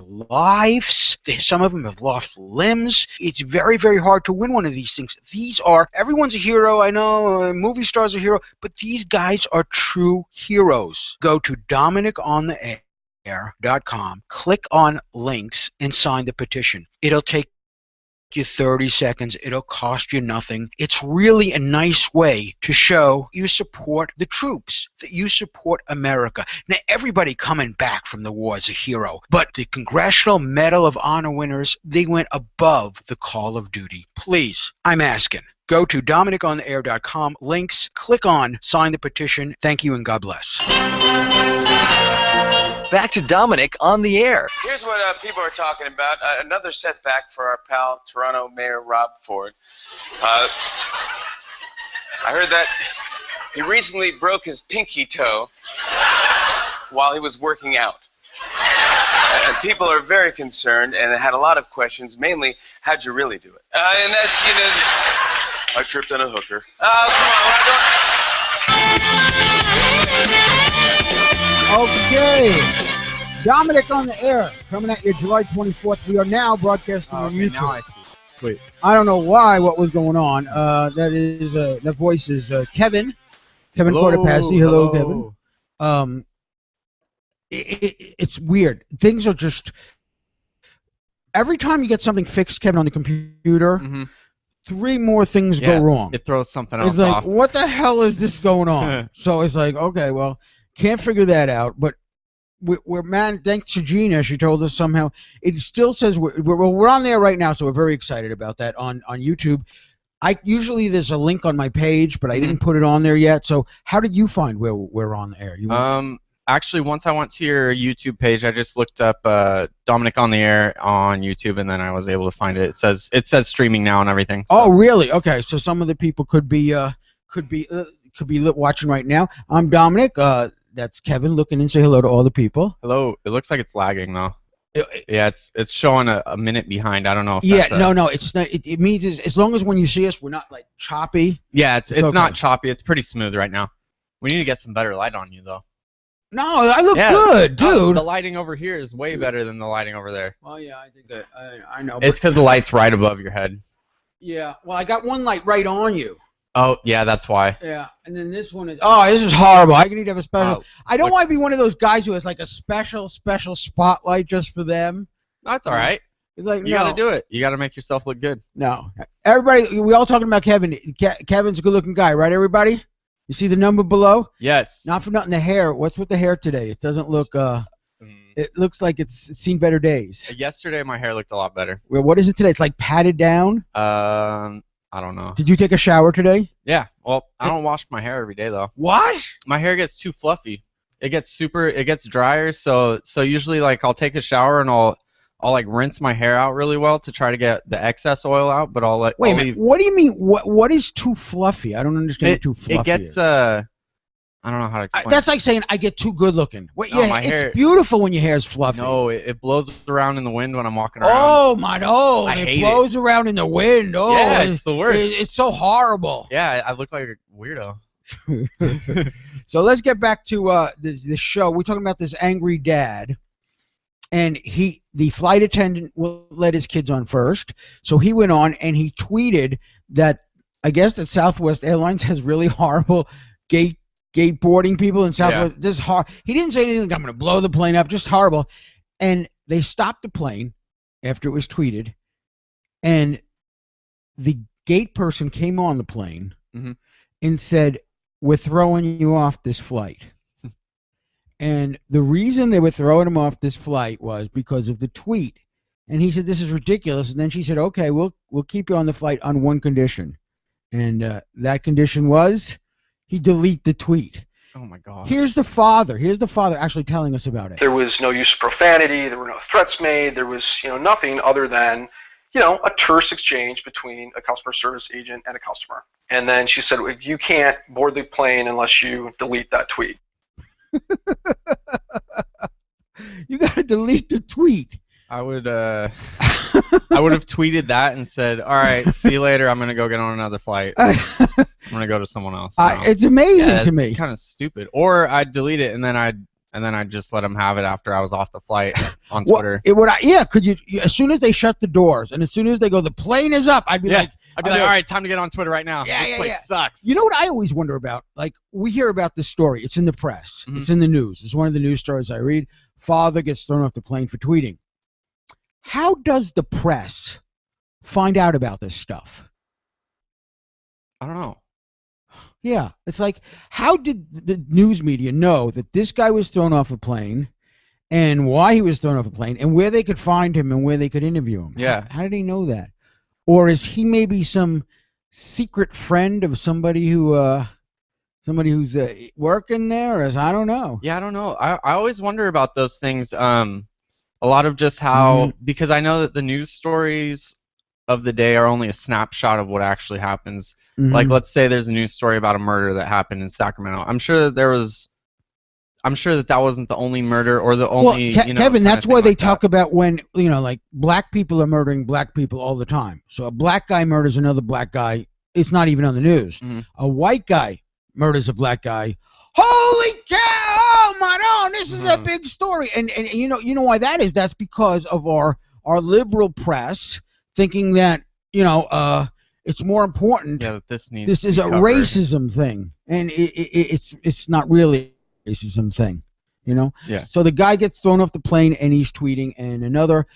lives. Some of them have lost limbs. It's very, very hard to win one of these things. These are, everyone's a hero, I know, movie stars are a hero, but these guys are true heroes. Go to DominicOnTheAir.com, click on links, and sign the petition. It'll take you 30 seconds. It'll cost you nothing. It's really a nice way to show you support the troops, that you support America. Now, everybody coming back from the war is a hero, but the Congressional Medal of Honor winners, they went above the call of duty. Please, I'm asking. Go to DominicOnTheAir.com, links, click on sign the petition. Thank you and God bless. Back to Dominic on the air. Here's what people are talking about. Another setback for our pal, Toronto Mayor Rob Ford. I heard that he recently broke his pinky toe while he was working out. And people are very concerned and had a lot of questions, mainly, how'd you really do it? And that's, I tripped on a hooker. Oh, come on, Okay. Dominic on the air, coming at you July 24th. We are now broadcasting on YouTube. Now I see. Sweet. I don't know what was going on. That voice is Kevin Cortopassi. Hello, Kevin. It's weird. Things are just, every time you get something fixed, Kevin, on the computer, three more things go wrong. It throws something else It's like, off. what the hell is this going on? So it's like, okay, well, can't figure that out, but man, thanks to Gina, she told us somehow. It still says we're on there right now, so we're very excited about that on YouTube. Usually there's a link on my page, but I didn't put it on there yet. So how did you find where we're on the air? Actually, once I went to your YouTube page, I just looked up Dominic on the Air on YouTube, and then I was able to find it. It says streaming now and everything. So. Oh, really? Okay, so some of the people could be watching right now. I'm Dominic. That's Kevin looking in. Say hello to all the people. Hello. It looks like it's lagging though. Yeah, it's showing a minute behind. I don't know if yeah, that's no, it's not. It means as long as when you see us, we're not like choppy. Yeah, it's okay. not choppy. It's pretty smooth right now. We need to get some better light on you though. No, I look good, dude. The lighting over here is way better than the lighting over there. Well, yeah, I think I know. It's because the light's right above your head. Yeah, well, I got one light right on you. Oh, yeah, that's why. Yeah, and then this one is... Oh, this is horrible. I need to have a special... I don't want to be one of those guys who has like a special spotlight just for them. That's all right. It's like, you got to do it. You got to make yourself look good. No. Everybody, we all talking about Kevin. Kevin's a good-looking guy, right, everybody? You see the number below? Yes. Not for nothing, the hair. What's with the hair today? It doesn't look... It looks like it's seen better days. Yesterday, my hair looked a lot better. Well, what is it today? It's like patted down? I don't know. Did you take a shower today? Yeah. Well, I don't wash my hair every day though. What? My hair gets too fluffy. It gets drier. So usually like I'll take a shower and I'll like rinse my hair out really well to try to get the excess oil out. But Wait a minute. What do you mean? What is too fluffy? I don't understand what too fluffy is. I don't know how to explain. That's like saying I get too good looking. My hair, it's beautiful when your hair is fluffy. No, it blows around in the wind when I'm walking around. Oh my no! It blows around in the wind. Oh, yeah, it's the worst. It's so horrible. Yeah, I look like a weirdo. So let's get back to the show. We're talking about this angry dad, and the flight attendant will let his kids on first. So he went on and he tweeted that I guess that Southwest Airlines has really horrible gate boarding people in Southwest. This is hard. He didn't say anything like, I'm going to blow the plane up. Just horrible. And they stopped the plane after it was tweeted, and the gate person came on the plane and said, we're throwing you off this flight. And the reason they were throwing him off this flight was because of the tweet. And he said, this is ridiculous. And then she said, okay, we'll keep you on the flight on one condition. And that condition was he delete the tweet. Oh my God. Here's the father actually telling us about it. There was no use of profanity. There were no threats made. There was nothing other than a terse exchange between a customer service agent and a customer. And then she said, you can't board the plane unless you delete that tweet. You got to delete the tweet. I would have tweeted that and said, all right, see you later. I'm going to go get on another flight. I'm going to go to someone else. It's amazing to me. It's kind of stupid. Or I'd delete it and then I'd and then I just let them have it after I was off the flight on Well, Twitter. could you? As soon as they shut the doors, and as soon as they go, the plane is up. I'd be Yeah. like, I'd be like, all right, time to get on Twitter right now. Yeah, This yeah, place yeah. sucks. You know what I always wonder about? Like, we hear about this story. It's in the press. Mhm. It's in the news. It's one of the news stories I read. Father gets thrown off the plane for tweeting. How does the press find out about this stuff? I don't know. Yeah, it's like, how did the news media know that this guy was thrown off a plane, and why he was thrown off a plane, and where they could find him and where they could interview him? Yeah. How did he know that? Or is he maybe some secret friend of somebody who's working there? Or I don't know. Yeah, I don't know. I always wonder about those things. A lot of just how, because I know that the news stories of the day are only a snapshot of what actually happens. Like, let's say there's a news story about a murder that happened in Sacramento. I'm sure that that wasn't the only murder or the only. Well, Kevin, that's why they talk that. about when, like black people are murdering black people all the time. So a black guy murders another black guy. It's not even on the news. Mhm. A white guy murders a black guy. Holy cow! Oh my God! This is a big story. And you know why that is? That's because of our liberal press thinking that it's more important. Yeah, that this needs. This to is be a covered. racism thing, and it's not really a racism thing, Yeah. So the guy gets thrown off the plane and he's tweeting, and another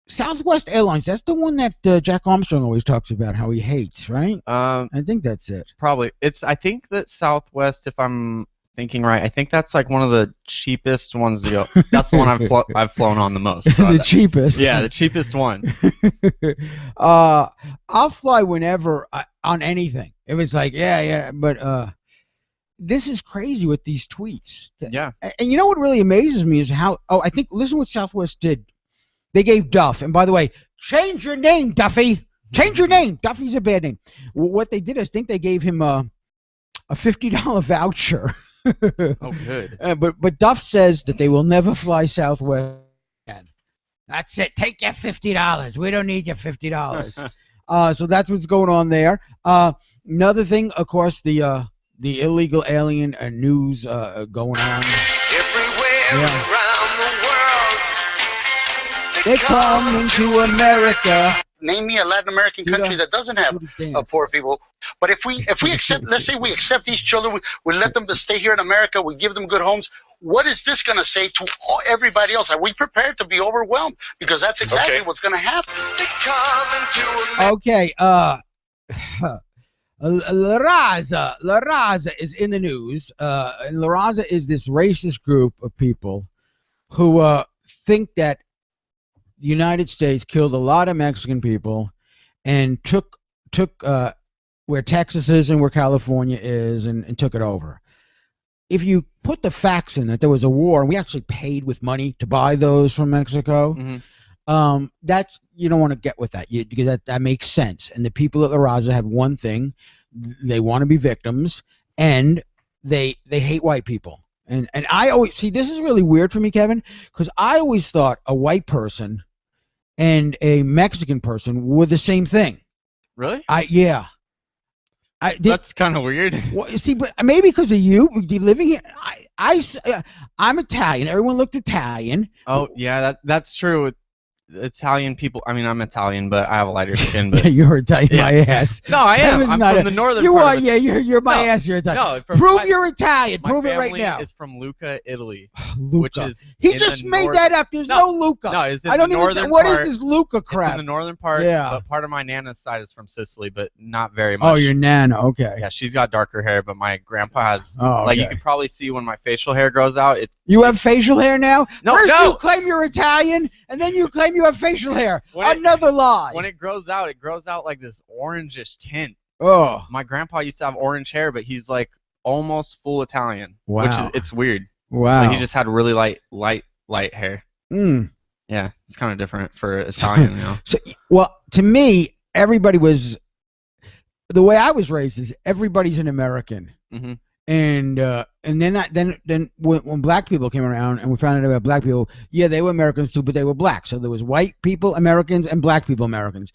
Southwest Airlines. That's the one that Jack Armstrong always talks about how he hates, right? I think that's it. Probably. I think that Southwest, if I'm thinking right, I think that's like one of the cheapest ones to go. That's the one I've flown on the most. So The cheapest. Yeah, the cheapest one. I'll fly whenever on anything. If it's like, but this is crazy with these tweets. Yeah. And you know what really amazes me is how, I think, listen what Southwest did. They gave Duff, and by the way, change your name, Duffy. Change your name. Duffy's a bad name. What they did is, I think they gave him a $50 voucher. Oh, good. But Duff says that they will never fly Southwest again. That's it. Take your $50. We don't need your $50. So that's what's going on there. Another thing, of course, the illegal alien news going on. Everywhere around the world, They come into America. Name me a Latin American country that doesn't have poor people. But if we accept, let's say we accept these children, we let them to stay here in America, we give them good homes. What is this going to say to everybody else? Are we prepared to be overwhelmed? Because that's exactly what's going to happen. they come into Okay, La Raza is in the news. And La Raza is this racist group of people who think that the United States killed a lot of Mexican people and took where Texas is and where California is and took it over. If you put the facts in that there was a war and we actually paid with money to buy those from Mexico, that's, you don't want to get with that, because that makes sense. And the people at La Raza have one thing: they want to be victims, and they hate white people. And I always see, this is really weird for me, Kevin, because I always thought a white person and a Mexican person were the same thing. Really? That's kind of weird. Well, see, but maybe because of you living here. I'm Italian. Everyone looked Italian. Oh yeah, that's true. Italian people. I mean, I'm Italian, but I have a lighter skin. But You're Italian, my ass. No, I am. Kevin's I'm not from the northern You part are. of it. Yeah, you're my No, ass. You're Italian. No, from Prove my- you're Italian. My Prove it right family now. is from Lucca, Italy. Lucca. Which is He in just the made north- that up. There's no Lucca. No, it's in I don't the even. northern What is part. this Lucca It's crap? in the northern part. Yeah. But part of my nana's side is from Sicily, but not very much. Oh, your nana. Okay. Yeah, she's got darker hair, but my grandpa has. Oh, like you okay. can probably see when my facial hair grows out. You have facial hair now? No, First no. you claim you're Italian, and then you claim you have facial hair. When Another lie. When it grows out like this orangish tint. Oh. My grandpa used to have orange hair, but he's like almost full Italian. Wow. Which is, it's weird. Wow. So he just had really light hair. Mm. Yeah, it's kind of different for Italian, you know. So, well, to me, everybody was. The way I was raised is everybody's an American. Mhm. And then when black people came around and we found out about black people, yeah, they were Americans too, but they were black. So there was white people Americans and black people Americans.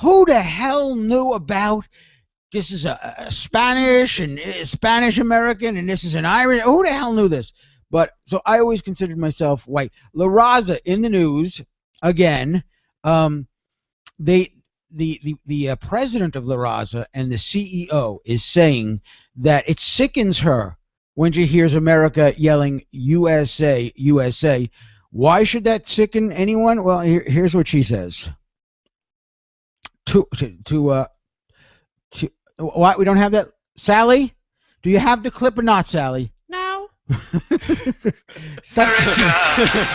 Who the hell knew about this is a Spanish and Spanish American and this is an Irish? Who the hell knew this? But so I always considered myself white. La Raza in the news again. The president of La Raza and the CEO is saying that it sickens her when she hears America yelling USA, USA. Why should that sicken anyone? Well, here's what she says. What? We don't have that, Sally? Do you have the clip or not, Sally? No.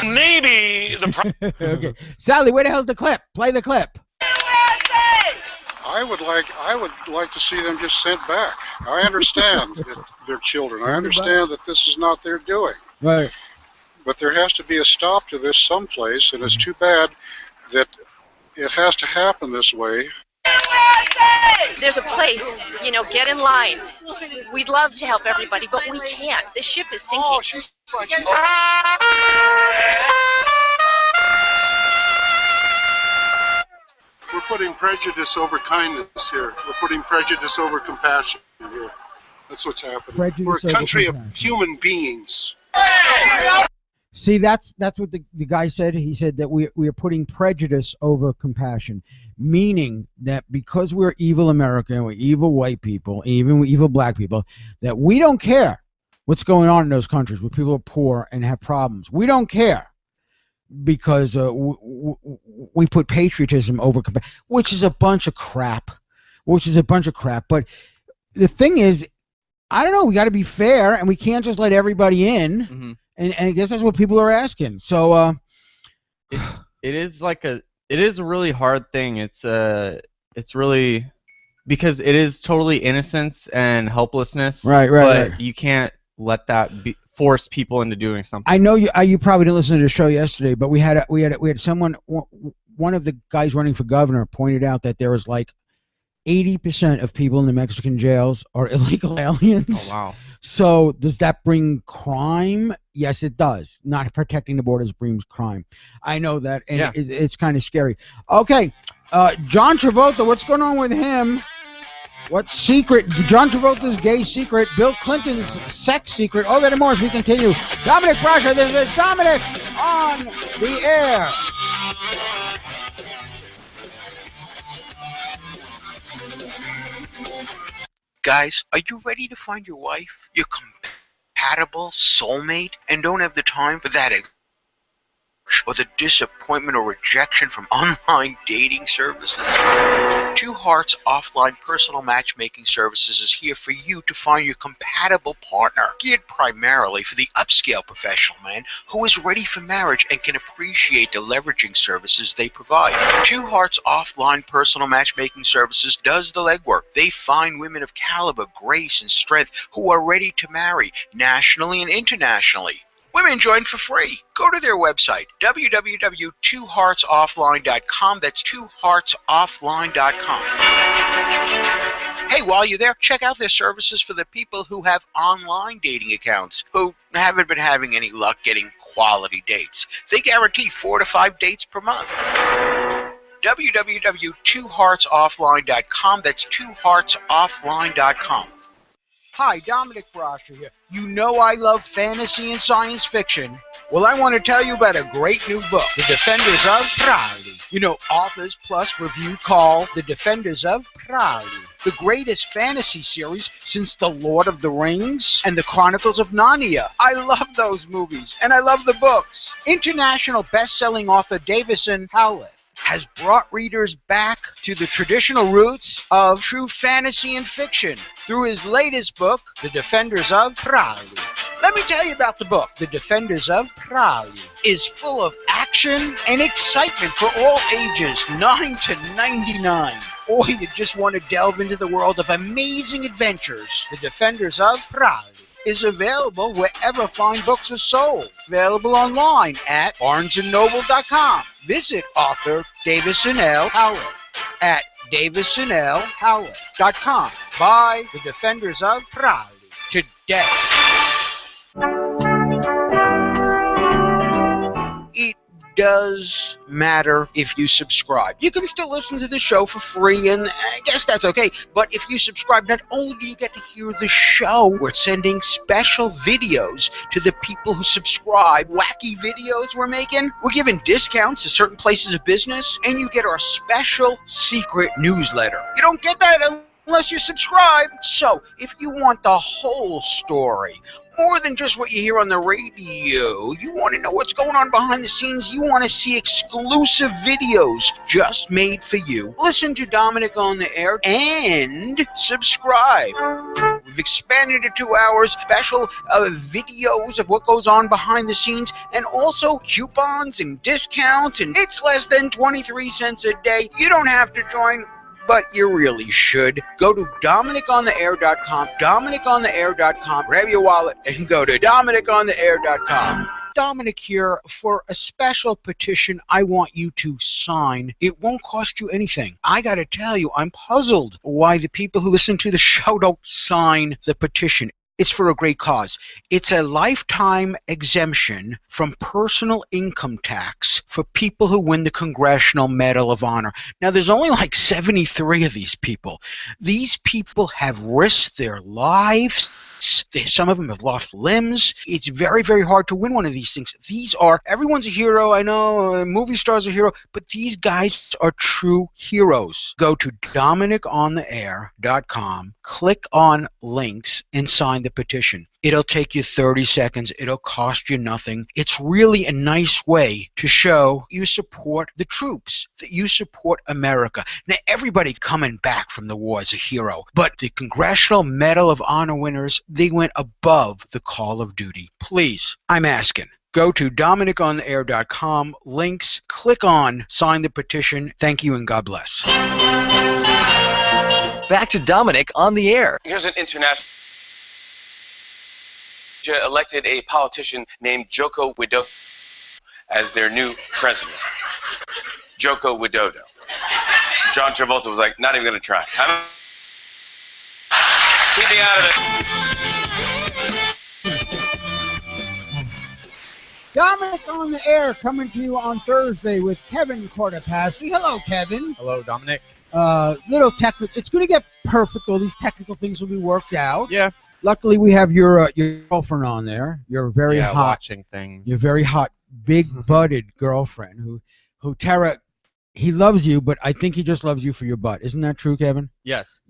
Maybe the. Okay, Sally, where the hell's the clip? Play the clip. I would like to see them just sent back. I understand that they're children. I understand that this is not their doing. Right. But there has to be a stop to this someplace, and it's too bad that it has to happen this way. There's a place, get in line. We'd love to help everybody, but we can't. This ship is sinking. We're putting prejudice over kindness here. We're putting prejudice over compassion here. That's what's happening. We're a country of human beings. See, that's what the guy said. He said that we are putting prejudice over compassion, meaning that because we're evil America and we're evil white people, even we're evil black people, that we don't care what's going on in those countries where people are poor and have problems. We don't care because we put patriotism over compassion, which is a bunch of crap. But the thing is, I don't know. We got to be fair, and we can't just let everybody in. Mm-hmm. And I guess that's what people are asking. So it is a really hard thing. It's really because it is totally innocence and helplessness. Right. But you can't let that force people into doing something. I know you probably didn't listen to the show yesterday, but we had someone, one of the guys running for governor pointed out that there was like 80% of people in the Mexican jails are illegal aliens. Oh, wow. So does that bring crime? Yes, it does. Not protecting the borders brings crime. I know that, and it's kind of scary. Okay, John Travolta, what's going on with him? What secret? John Travolta's gay secret, Bill Clinton's sex secret, all that and more as we continue. Dominic Brasher, this is Dominic on the air. Guys, are you ready to find your wife, your compatible soulmate, and don't have the time for that or the disappointment or rejection from online dating services? Two Hearts Offline Personal Matchmaking Services is here for you to find your compatible partner, geared primarily for the upscale professional man who is ready for marriage and can appreciate the leveraging services they provide. Two Hearts Offline Personal Matchmaking Services does the legwork. They find women of caliber, grace, and strength who are ready to marry, nationally and internationally. Women join for free. Go to their website, www.twoheartsoffline.com. That's twoheartsoffline.com. Hey, while you're there, check out their services for the people who have online dating accounts, who haven't been having any luck getting quality dates. They guarantee 4 to 5 dates per month. www.twoheartsoffline.com. That's twoheartsoffline.com. Hi, Dominic Brasher here. You know I love fantasy and science fiction. Well, I want to tell you about a great new book, The Defenders of Reality. You know, Authors Plus Review call The Defenders of Reality the greatest fantasy series since The Lord of the Rings and The Chronicles of Narnia. I love those movies, and I love the books. International best-selling author Davison Howlett has brought readers back to the traditional roots of true fantasy and fiction through his latest book, The Defenders of Reality. Let me tell you about the book. The Defenders of Reality is full of action and excitement for all ages, 9 to 99. Or you just want to delve into the world of amazing adventures. The Defenders of Reality is available wherever fine books are sold. Available online at barnesandnoble.com. Visit author Davison L. Howlett at davisonlhowlett.com. Buy The Defenders of Reality today. It does matter if you subscribe. You can still listen to the show for free, and I guess that's okay. But if you subscribe, not only do you get to hear the show, we're sending special videos to the people who subscribe. Wacky videos we're making. We're giving discounts to certain places of business, and you get our special secret newsletter. You don't get that unless you subscribe. So, if you want the whole story, more than just what you hear on the radio, you want to know what's going on behind the scenes, you want to see exclusive videos just made for you, listen to Dominic on the Air and subscribe. We've expanded it to 2 hours, special videos of what goes on behind the scenes, and also coupons and discounts, and it's less than 23 cents a day. You don't have to join, but you really should. Go to DominicOnTheAir.com, DominicOnTheAir.com, grab your wallet, and go to DominicOnTheAir.com. Dominic here for a special petition I want you to sign. It won't cost you anything. I gotta tell you, I'm puzzled why the people who listen to the show don't sign the petition. It's for a great cause. It's a lifetime exemption from personal income tax for people who win the Congressional Medal of Honor. Now, there's only like 73 of these people. These people have risked their lives. Some of them have lost limbs. It's very, very hard to win one of these things. These are, everyone's a hero, I know, movie stars are a hero, but these guys are true heroes. Go to DominicOnTheAir.com, click on links, and sign the petition. It'll take you 30 seconds. It'll cost you nothing. It's really a nice way to show you support the troops, that you support America. Now, everybody coming back from the war is a hero, but the Congressional Medal of Honor winners, they went above the call of duty. Please, I'm asking. Go to DominicOnTheAir.com, links, click on sign the petition. Thank you and God bless. Back to Dominic on the Air. Here's an international elected a politician named Joko Widodo as their new president. Joko Widodo. John Travolta was like, not even going to try. Keep me out of it. Dominic on the Air coming to you on Thursday with Kevin Cortopassi. Hello, Kevin. Hello, Dominic. Little technical. It's going to get perfect. All these technical things will be worked out. Yeah. Luckily, we have your girlfriend on there. You're very hot. Watching things. You're very hot, big-butted girlfriend who Tara, he loves you, but I think he just loves you for your butt. Isn't that true, Kevin? Yes.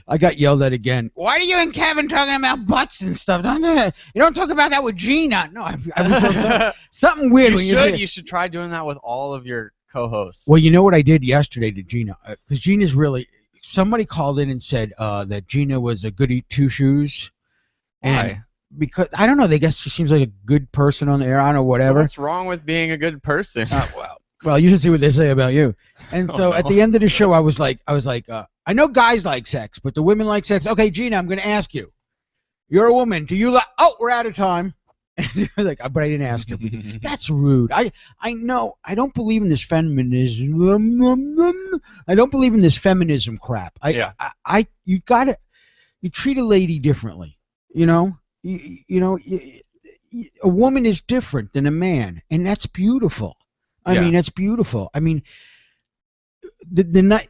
I got yelled at again. Why are you and Kevin talking about butts and stuff? You don't talk about that with Gina. No, I something weird. You should try doing that with all of your co-hosts. Well, you know what I did yesterday to Gina? Because Gina's really... Somebody called in and said that Gina was a goody two-shoes. Why? Because, I don't know, they guess she seems like a good person on the air. I don't know, whatever. What's wrong with being a good person? Well, you should see what they say about you. And so at the end of the show, I was like, I know guys like sex, but the women like sex. Okay, Gina, I'm going to ask you. You're a woman. Do you like... Oh, we're out of time. Like, but I didn't ask her. That's rude. I know. I don't believe in this feminism. I don't believe in this feminism crap. You treat a lady differently. You know. A woman is different than a man, and that's beautiful. I mean, that's beautiful. I mean,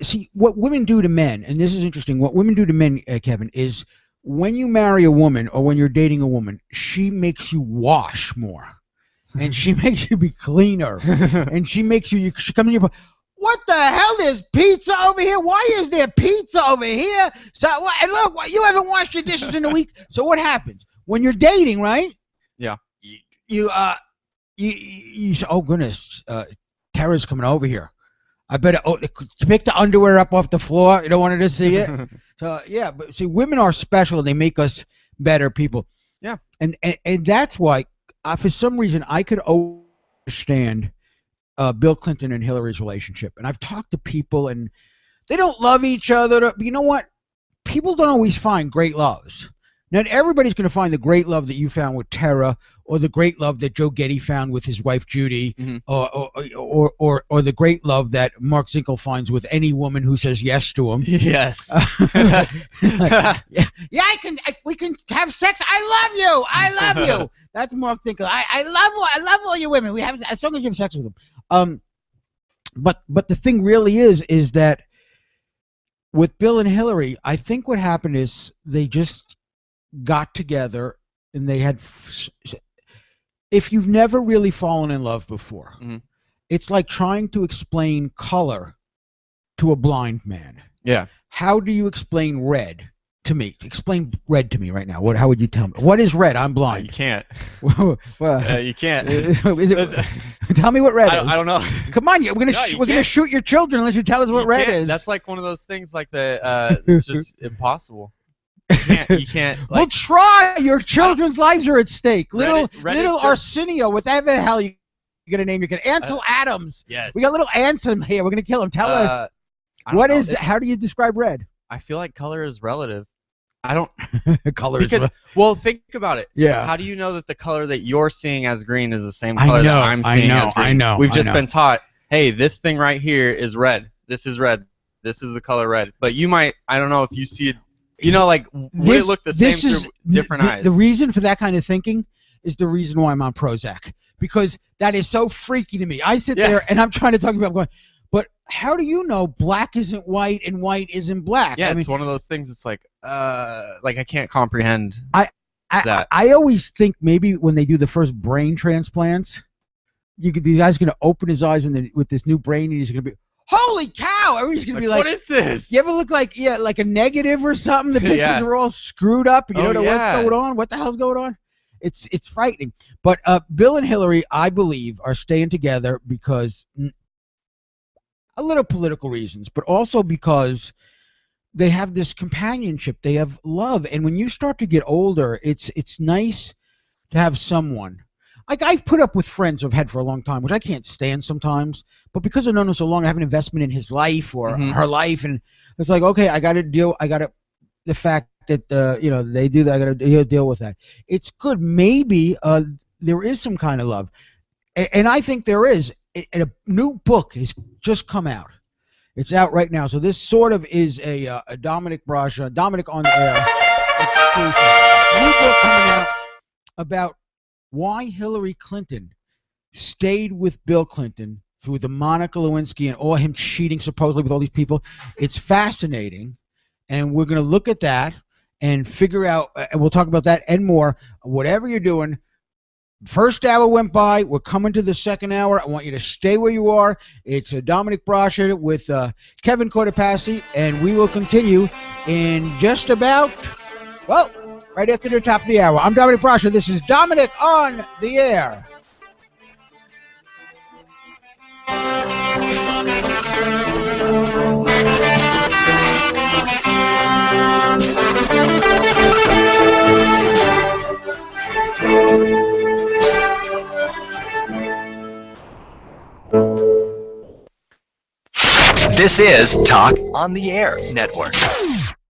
see what women do to men, and this is interesting. What women do to men, Kevin, is. When you marry a woman or when you're dating a woman, she makes you wash more, and she makes you be cleaner, and she makes you. She comes in your. What the hell? There's pizza over here. Why is there pizza over here? So and look, you haven't washed your dishes in a week. So what happens when you're dating, right? Yeah. You say, oh goodness, Tara's coming over here. I better pick the underwear up off the floor. You don't want her to see it. So yeah, but see, women are special. They make us better people. Yeah. And that's why, for some reason, I could understand Bill Clinton and Hillary's relationship. And I've talked to people, and they don't love each other. But you know what? People don't always find great loves. Not everybody's going to find the great love that you found with Tara, or the great love that Joe Getty found with his wife Judy, or the great love that Mark Zinkel finds with any woman who says yes to him. Yes. We can have sex. I love you. That's Mark thinking. I love all you women. We have as long as you have sex with them. But the thing really is that with Bill and Hillary, I think what happened is they just got together and they had. If you've never really fallen in love before, it's like trying to explain color to a blind man. Yeah. How do you explain red to me? Explain red to me right now. How would you tell me? What is red? I'm blind. You can't. Well, you can't. Is it? Tell me what red is. I don't know. Come on, we're gonna shoot your children unless you tell us what red is. That's like one of those things like it's just impossible. You can't. Like, well, try. Your children's lives are at stake. Little just, Arsenio, whatever the hell you're gonna name your kid. Ansel Adams. Yes. We got little Ansel here. We're gonna kill him. Tell us. What is? How do you describe red? I feel like color is relative. I don't. Color is well, think about it. Yeah. How do you know that the color that you're seeing as green is the same color that I'm seeing as green? I know. We've just been taught, hey, this thing right here is red. This is red. This is the color red. But you might, I don't know if you see it. You know, like, would it look the same through different eyes? The reason for that kind of thinking is the reason why I'm on Prozac. Because that is so freaky to me. I sit there and I'm trying to talk about going, but how do you know black isn't white and white isn't black? Yeah, it's one of those things. It's like I can't comprehend that. I always think maybe when they do the first brain transplants, the guy's going to open his eyes with this new brain and he's going to be, holy cow! Everybody's gonna be like, "What is this?" You ever look like a negative or something? The pictures are all screwed up. You don't know what's going on. What the hell's going on? It's frightening. But Bill and Hillary, I believe, are staying together because a little political reasons, but also because they have this companionship. They have love, and when you start to get older, it's nice to have someone. Like, I've put up with friends I've had for a long time, which I can't stand sometimes. But because I've known him so long, I have an investment in his life or her life, and it's like, okay, I got to the fact that they do that. I got to deal with that. It's good. Maybe there is some kind of love, and I think there is. And a new book has just come out. It's out right now. So this sort of is a Dominic Brascia, Dominic on the Air exclusive. New book coming out about why Hillary Clinton stayed with Bill Clinton through the Monica Lewinsky and all him cheating supposedly with all these people. It's fascinating, and we're going to look at that and figure out, and we'll talk about that and more. Whatever you're doing, first hour went by. We're coming to the second hour. I want you to stay where you are. It's Dominic Brascia with Kevin Cortopassi, and we will continue in just about, well, right after the top of the hour. I'm Dominic Brascia. This is Dominic on the Air. This is Talk on the Air Network.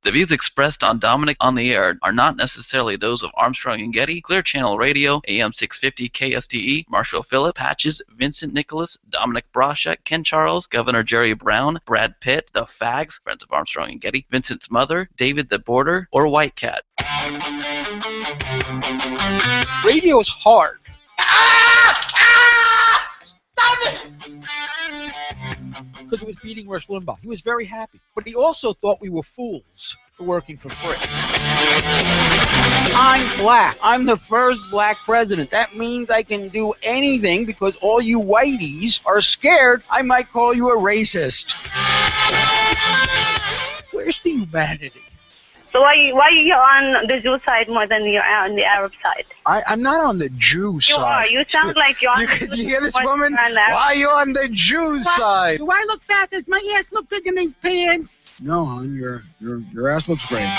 The views expressed on Dominic on the Air are not necessarily those of Armstrong and Getty, Clear Channel Radio, AM 650 KSTE, Marshall Phillip, Patches, Vincent Nicholas, Dominic Brascia, Ken Charles, Governor Jerry Brown, Brad Pitt, The Fags, Friends of Armstrong and Getty, Vincent's mother, David the Border, or White Cat. Radio is hard. Stop it! Because it was beating Rush Limbaugh. He was very happy. But he also thought we were fools for working for free. I'm black. I'm the first black president. That means I can do anything because all you whiteys are scared I might call you a racist. Where's the humanity? So why are you on the Jew side more than you're on the Arab side? I'm not on the Jew side. You are. You sound like you're on the Jew side. You hear this woman? Why are you on the Jew side? Do I look fat? Does my ass look big in these pants? No, hon. Your ass looks great.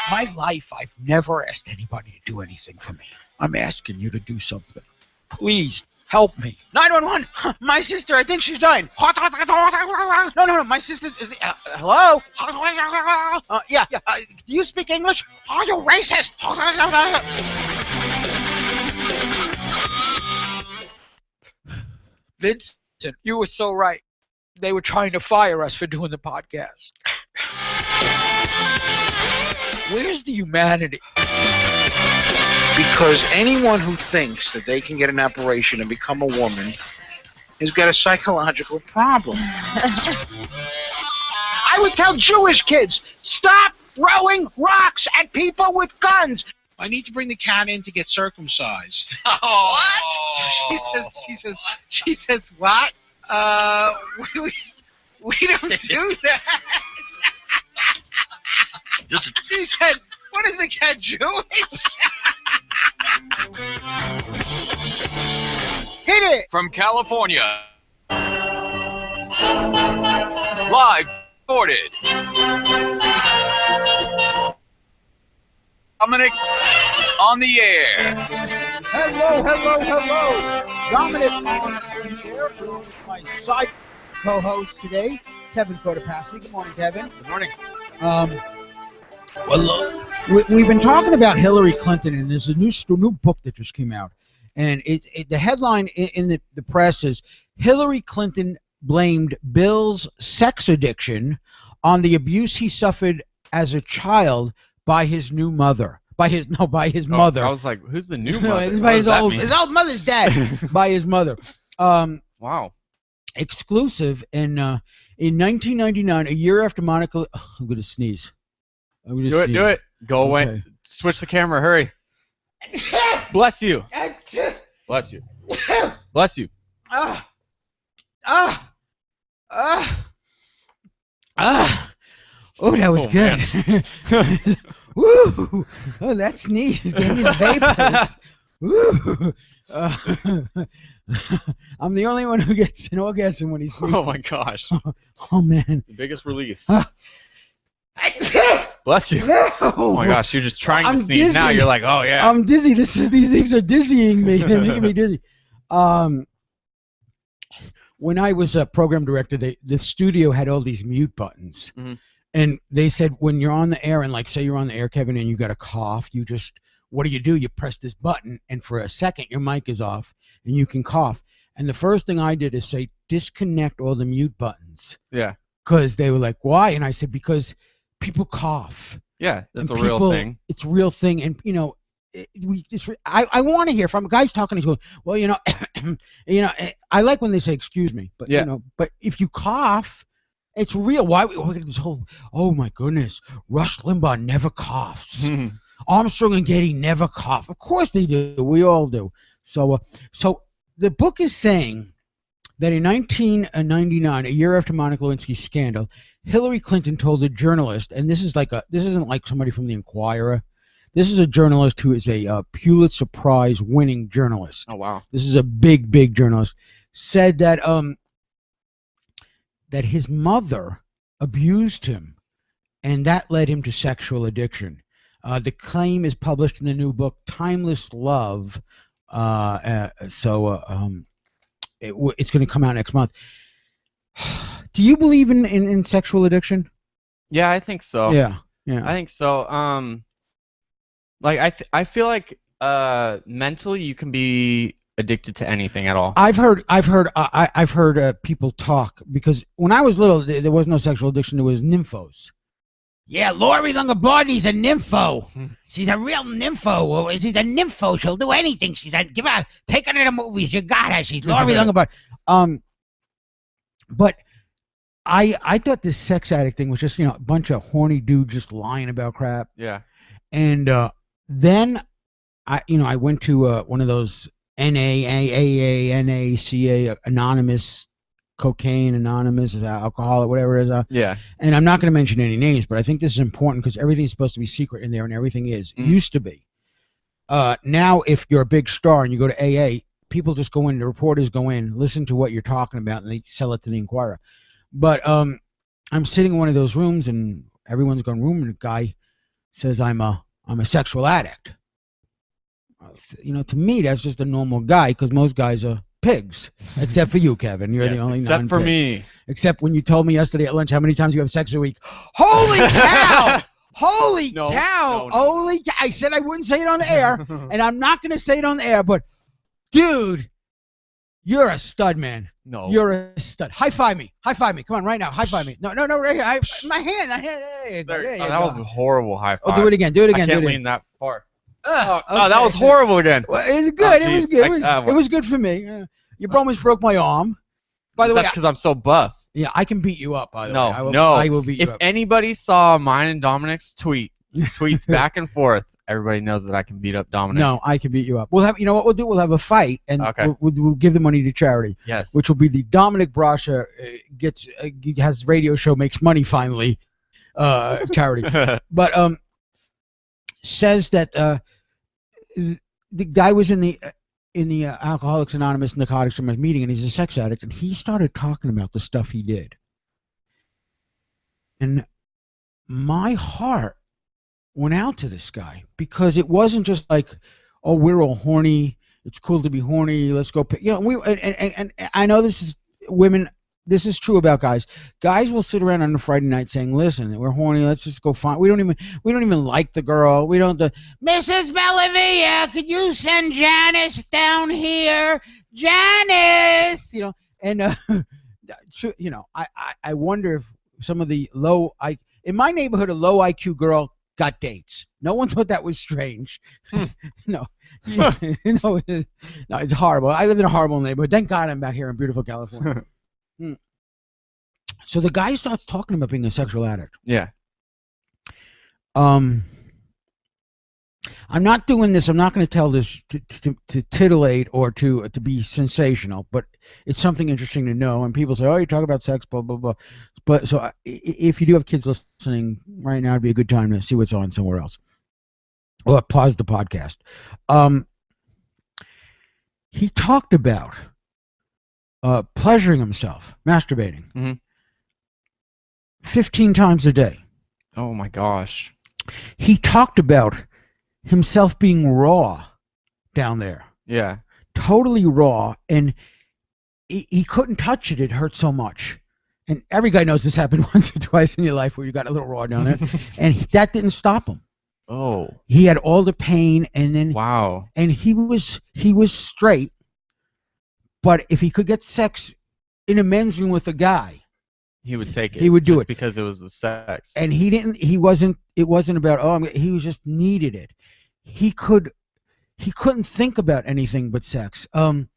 My life, I've never asked anybody to do anything for me. I'm asking you to do something. Please. Help me. 911! My sister, I think she's dying. No, my sister is... hello? Yeah. Do you speak English? Oh, you racist! Vincent, you were so right. They were trying to fire us for doing the podcast. Where's the humanity? Because anyone who thinks that they can get an operation and become a woman has got a psychological problem. I would tell Jewish kids, stop throwing rocks at people with guns. I need to bring the cat in to get circumcised. Oh. What? So she says, what? We don't do that. She said, what is the cat, Jewish? Hit it! From California. Live reported. Dominic on the air. Hello. Dominic on the air. My side co-host today, Kevin Cotopassy. Good morning, Kevin. Good morning. Well, we've been talking about Hillary Clinton, and there's a new book that just came out, and the headline in the press is Hillary Clinton blamed Bill's sex addiction on the abuse he suffered as a child by his new mother. By his mother. I was like, who's the new mother? By his old mother's dad. By his mother. Wow. Exclusive in 1999, a year after Monica. I'm gonna sneeze. Do it. Go away. Okay. Switch the camera. Hurry. Bless you. Bless you. Bless you. Oh, that was good. Woo! Oh, that sneeze gave me the vapors. Woo! I'm the only one who gets an orgasm when he sneezes. Oh my gosh. Oh man. The biggest relief. Bless you. No. Oh my gosh, you're just trying to sneeze. Dizzy. Now you're like, oh yeah. I'm dizzy. These things are dizzying me. They're making me dizzy. When I was a program director, the studio had all these mute buttons. Mm-hmm. And they said when you're on the air, and like say you're on the air, Kevin, and you got a cough, what do? You press this button, and for a second your mic is off, and you can cough. And the first thing I did is say, disconnect all the mute buttons. Yeah. Because they were like, why? And I said, because people cough. Yeah, that's And a real thing. It's a real thing, and I want to hear from guys talking. He's going, well, I like when they say excuse me, but Yeah. but if you cough. It's real. Why we get this whole? Oh my goodness! Rush Limbaugh never coughs. Armstrong and Getty never cough. Of course they do. We all do. So the book is saying that in 1999, a year after Monica Lewinsky's scandal, Hillary Clinton told a journalist, and this isn't like somebody from the Inquirer. This is a journalist who is a Pulitzer Prize winning journalist. Oh wow! This is a big journalist. Said that that his mother abused him, and that led him to sexual addiction. The claim is published in the new book, Timeless Love. It's going to come out next month. Do you believe in sexual addiction? Yeah, I think so. Yeah. I think so. I feel like mentally you can be addicted to anything at all. I've heard people talk, because when I was little, there was no sexual addiction. There was nymphos. Yeah, Lori Longabardi's a nympho. She's a real nympho. She's a nympho. She'll do anything. Take her to the movies. You got her. She's Lori Longabardi. But I thought this sex addict thing was just a bunch of horny dudes just lying about crap. Yeah. And then I went to one of those NAAA, NACA, Anonymous, Cocaine Anonymous, alcoholic, whatever it is. Yeah. And I'm not going to mention any names, but I think this is important because everything's supposed to be secret in there, and everything is. It used to be. Now, if you're a big star and you go to AA, people just go in, the reporters go in, listen to what you're talking about, and they sell it to the Inquirer. But I'm sitting in one of those rooms, and everyone's going room, and the guy says, I'm a sexual addict. To me, that's just a normal guy, because most guys are pigs, except for you, Kevin. You're the only except non-pig. for me. Except when you told me yesterday at lunch how many times you have sex a week. Holy cow! Holy cow! Holy cow! I said I wouldn't say it on the air, and I'm not going to say it on the air, but, dude, you're a stud, man. No. You're a stud. High five me. High five me. Come on, right now. High five me. No, right here. My hand. There you go. That was a horrible high five. Oh, do it again. I can't lean that far. That was horrible again. Well, it was good. It was good. It was good for me. You almost broke my arm. By the way, that's because I'm so buff. Yeah, I can beat you up. By the way, I will beat you if up. If anybody saw mine and Dominic's tweets back and forth, everybody knows that I can beat up Dominic. No, I can beat you up. We'll have. You know what we'll do? We'll have a fight, and we'll give the money to charity. Yes. Which will be the Dominic Brasha has radio show, makes money finally. Charity. But says that the guy was in the Alcoholics Anonymous Narcotics Anonymous meeting, and he's a sex addict, and he started talking about the stuff he did. And my heart went out to this guy, because it wasn't just like, oh, we're all horny, it's cool to be horny, let's go pick. And I know this is women. This is true about guys. Guys will sit around on a Friday night saying, "Listen, we're horny. Let's just go find. We don't even like the girl. We don't. Mrs. Bellavia, could you send Janice down here, Janice? And I wonder if some of the in my neighborhood, a low IQ girl got dates. No one thought that was strange. No, it's horrible. I live in a horrible neighborhood. Thank God I'm back here in beautiful California. So the guy starts talking about being a sexual addict. Yeah. I'm not doing this. I'm not going to tell this to titillate or to be sensational, but it's something interesting to know. And people say, "Oh, you talk about sex, blah blah blah." But so if you do have kids listening right now, it'd be a good time to see what's on somewhere else, or pause the podcast. He talked about pleasuring himself, masturbating, 15 times a day. Oh my gosh. He talked about himself being raw down there. Yeah. Totally raw, and he couldn't touch it. It hurt so much. And every guy knows this happened once or twice in your life where you got a little raw down there. And that didn't stop him. Oh. He had all the pain, and then wow. And he was straight. But if he could get sex in a men's room with a guy, he would take it. He would do just it because it was the sex. And it wasn't about he just needed it. He couldn't think about anything but sex. And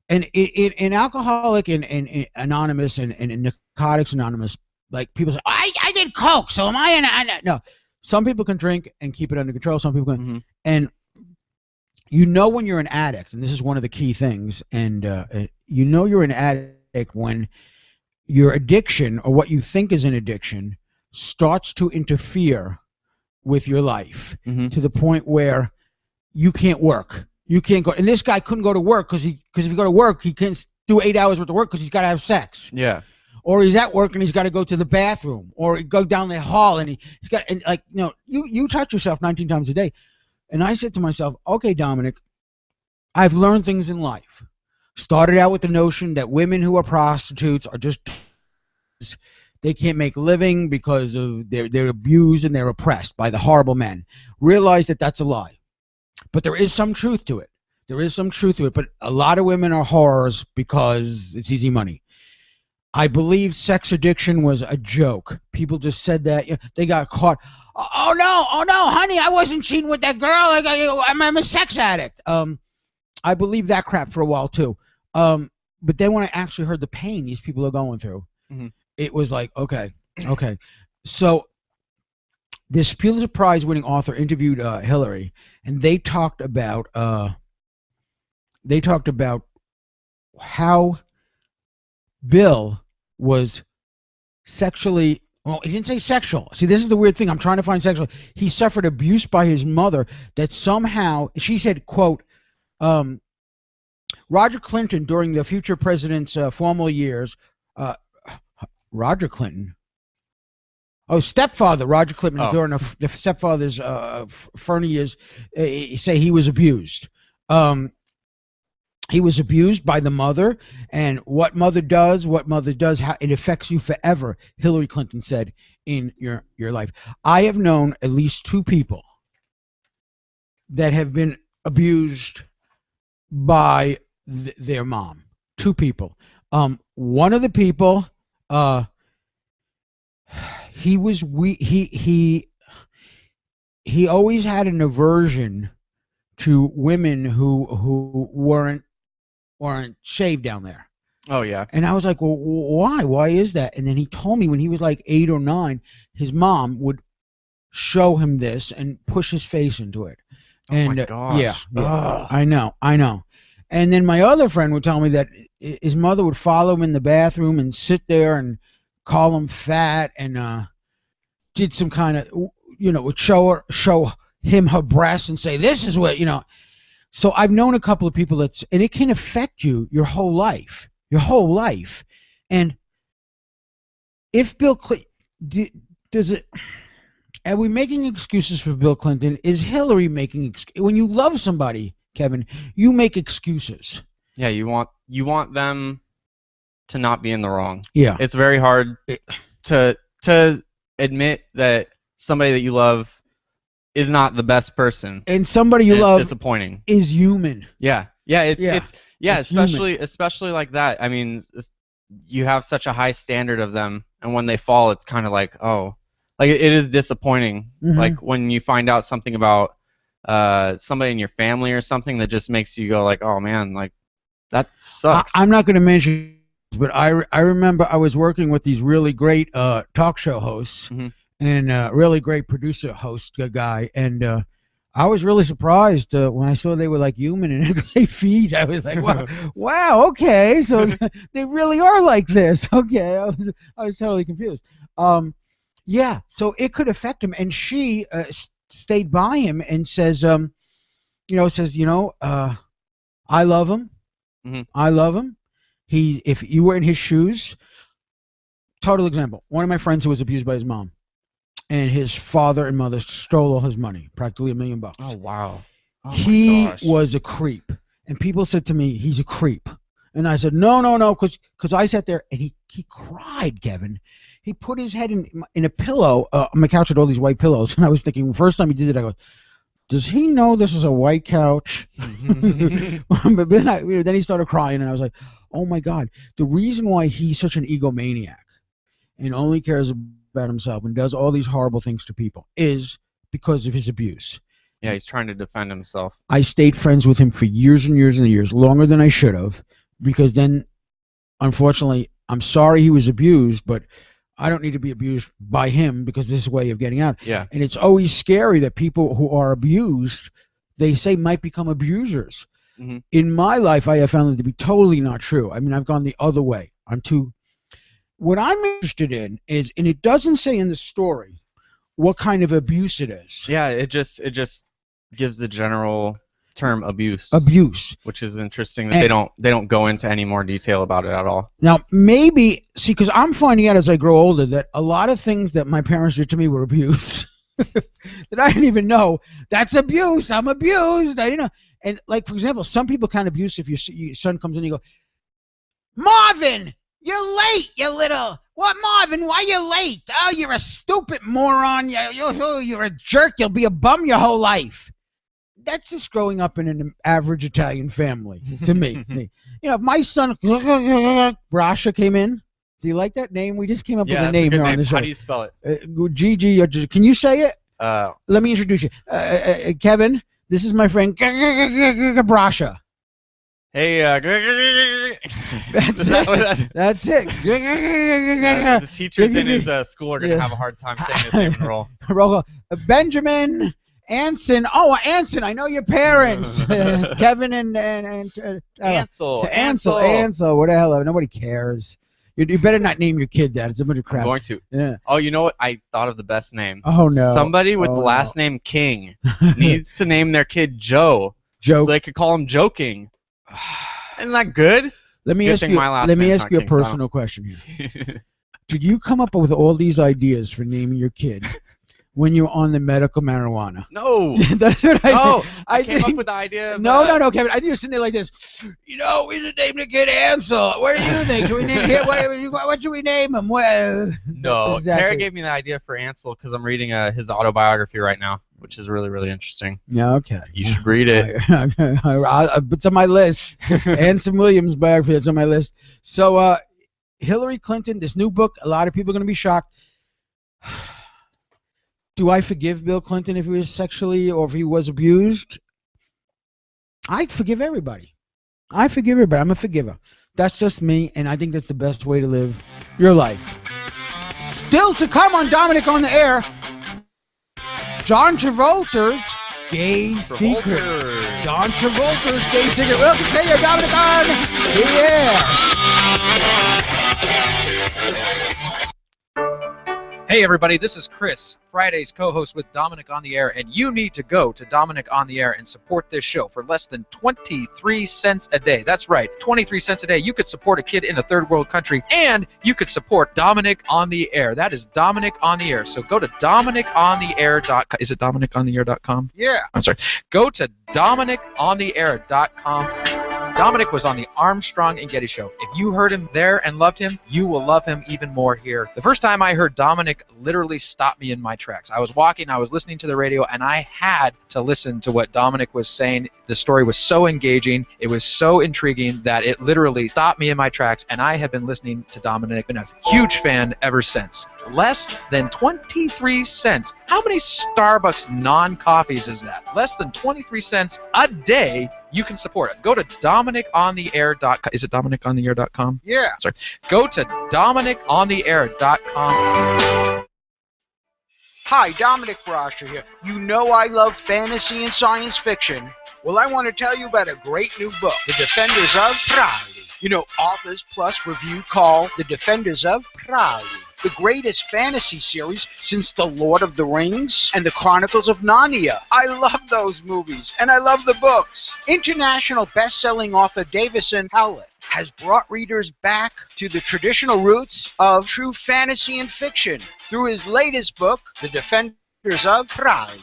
in Alcoholic and Anonymous and Narcotics Anonymous, like people say, I did coke, so am I? No, some people can drink and keep it under control. Some people can, and when you're an addict, and this is one of the key things, and you're an addict when your addiction, or what you think is an addiction, starts to interfere with your life to the point where you can't work. You can't go. And this guy couldn't go to work because if you go to work, he can't do 8 hours worth of work because he's got to have sex. Yeah. Or he's at work and he's got to go to the bathroom, or go down the hall and he's got, and you touch yourself 19 times a day. And I said to myself, okay, Dominic, I've learned things in life. Started out with the notion that women who are prostitutes are just, they can't make a living because of they're abused and they're oppressed by the horrible men. Realize that that's a lie. But there is some truth to it. But a lot of women are whores because it's easy money. I believe sex addiction was a joke. People just said that. They got caught. Oh no, honey, I wasn't cheating with that girl. I'm a sex addict. I believe that crap for a while too. But then when I actually heard the pain these people are going through, it was like, okay. So this Pulitzer Prize winning author interviewed Hillary, and they talked about how Bill was sexually, well, he didn't say sexual. See, this is the weird thing. I'm trying to find sexual. He suffered abuse by his mother that somehow, she said, quote, Roger Clinton during the future president's formal years, Roger Clinton, stepfather Roger Clinton during the stepfather's Fernie years, say he was abused. He was abused by the mother, and what mother does, how it affects you forever, Hillary Clinton said in your life. I have known at least two people that have been abused by their mom. Two people. One of the people, he he always had an aversion to women who weren't shaved down there. Oh yeah. And I was like, well, why? Why is that? And then he told me when he was like 8 or 9, his mom would show him this and push his face into it. And my gosh. Yeah, I know. And then my other friend would tell me that his mother would follow him in the bathroom and sit there and call him fat and did some kind of, would show him her breasts and say, this is what, So I've known a couple of people and it can affect you your whole life. And if Bill Clinton, does it, are we making excuses for Bill Clinton? Is Hillary making when you love somebody, Kevin, you make excuses. Yeah, you want them to not be in the wrong. Yeah. It's very hard to admit that somebody that you love is not the best person. And somebody you love disappointing. Is human. Yeah. It's especially like that. I mean, you have such a high standard of them, and when they fall, it's kind of like, oh, like it is disappointing. Mm-hmm. Like when you find out something about somebody in your family or something that just makes you go like, oh man, like that sucks. I'm not going to mention, but I remember I was working with these really great talk show hosts and really great producer host guy, and I was really surprised when I saw they were like human and they feed. I was like, wow, okay, so they really are like this. Okay, I was totally confused. Yeah, so it could affect him, and she stayed by him and says, I love him. Mm-hmm. I love him. If you were in his shoes, total example. One of my friends who was abused by his mom, and his father and mother stole all his money, practically $1 million. Oh wow. Oh, he was a creep, and people said to me, he's a creep, and I said, no, because I sat there and he cried, Kevin. He put his head in a pillow. My couch had all these white pillows, and I was thinking, the first time he did it, I go, does he know this is a white couch? But then he started crying, and I was like, oh my God. The reason why he's such an egomaniac and only cares about himself and does all these horrible things to people is because of his abuse. Yeah, he's trying to defend himself. I stayed friends with him for years and years and years, longer than I should have, because then, unfortunately, I'm sorry he was abused, but I don't need to be abused by him because this is a way of getting out. Yeah. And it's always scary that people who are abused, they say might become abusers. Mm-hmm. In my life, I have found it to be totally not true. I mean, I've gone the other way. What I'm interested in is, and it doesn't say in the story what kind of abuse it is. Yeah, it just gives the general term abuse. Abuse. Which is interesting that they don't go into any more detail about it at all. Now, maybe, see, because I'm finding out as I grow older that a lot of things that my parents did to me were abuse. That I didn't even know. That's abuse. I'm abused. And like, for example, some people can't abuse if your son comes in and you go, Marvin, you're late, you little. What, Marvin? Why you late? Oh, you're a stupid moron. You're a jerk. You'll be a bum your whole life. That's just growing up in an average Italian family to me. If my son Brasha came in, do you like that name? We just came up with a name here on the show. How do you spell it? Gigi, can you say it? Let me introduce you. Kevin, this is my friend Brasha. Hey, That's it. That's it. The teachers in his school are going to have a hard time saying his name in roll. Roll. Benjamin Anson. Oh, Anson, I know your parents. Kevin and Ansel. Ansel. What the hell? Nobody cares. You better not name your kid that. It's a bunch of crap. I'm going to. Yeah. Oh, you know what? I thought of the best name. Oh, no. Somebody with the last name King needs to name their kid Joe. So they could call him Joking. Isn't that good? Let me ask you a personal question here. Did you come up with all these ideas for naming your kid when you're on the medical marijuana? No. That's what I did. I came up with the idea of No, Kevin. I think you're sitting there like this. We should name the kid Ansel. What do you think? Should we name him? What should we name him? No, exactly. Tara gave me the idea for Ansel because I'm reading his autobiography right now, which is really, really interesting. Yeah, okay. You should read it. It's on my list. Anson Williams' biography, it's on my list. So, Hillary Clinton, this new book, a lot of people are going to be shocked. Do I forgive Bill Clinton if he was sexually or if he was abused? I forgive everybody. I'm a forgiver. That's just me, and I think that's the best way to live your life. Still to come on Dominic on the Air, John Travolta's Gay Secret. John Travolta's Gay Secret. We'll continue Dominic on the Air. Hey everybody, this is Chris, Friday's co-host with Dominic on the Air, and you need to go to Dominic on the Air and support this show for less than 23 cents a day. That's right, 23 cents a day. You could support a kid in a third world country, and you could support Dominic on the Air. That is Dominic on the Air. So go to DominicOnTheAir.com. Is it DominicOnTheAir.com? Yeah. I'm sorry. Go to DominicOnTheAir.com. Dominic was on the Armstrong and Getty Show. If you heard him there and loved him, you will love him even more here. The first time I heard Dominic literally stopped me in my tracks. I was walking, I was listening to the radio, and I had to listen to what Dominic was saying. The story was so engaging, it was so intriguing that it literally stopped me in my tracks, and I have been listening to Dominic, been a huge fan ever since. Less than 23 cents. How many Starbucks non-coffees is that? Less than 23 cents a day. You can support it. Go to DominicOnTheAir.com. Is it DominicOnTheAir.com? Yeah. Sorry. Go to DominicOnTheAir.com. Hi, Dominic Brasher here. You know I love fantasy and science fiction. Well, I want to tell you about a great new book, The Defenders of Prowley. You know, Authors Plus Review call The Defenders of Prowley the greatest fantasy series since The Lord of the Rings and The Chronicles of Narnia. I love those movies, and I love the books. International best-selling author Davison Howlett has brought readers back to the traditional roots of true fantasy and fiction through his latest book, The Defenders of Prowley.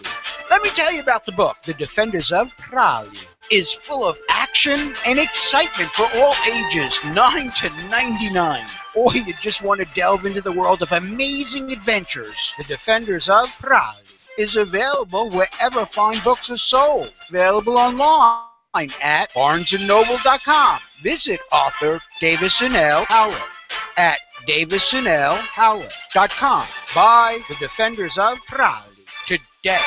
Let me tell you about the book. The Defenders of Prowley is full of action and excitement for all ages, 9 to 99. Or you just want to delve into the world of amazing adventures. The Defenders of Prowley is available wherever fine books are sold. Available online at BarnesandNoble.com. Visit author Davison L. Howlett at DavisonLHowlett.com. Buy The Defenders of Prowley today.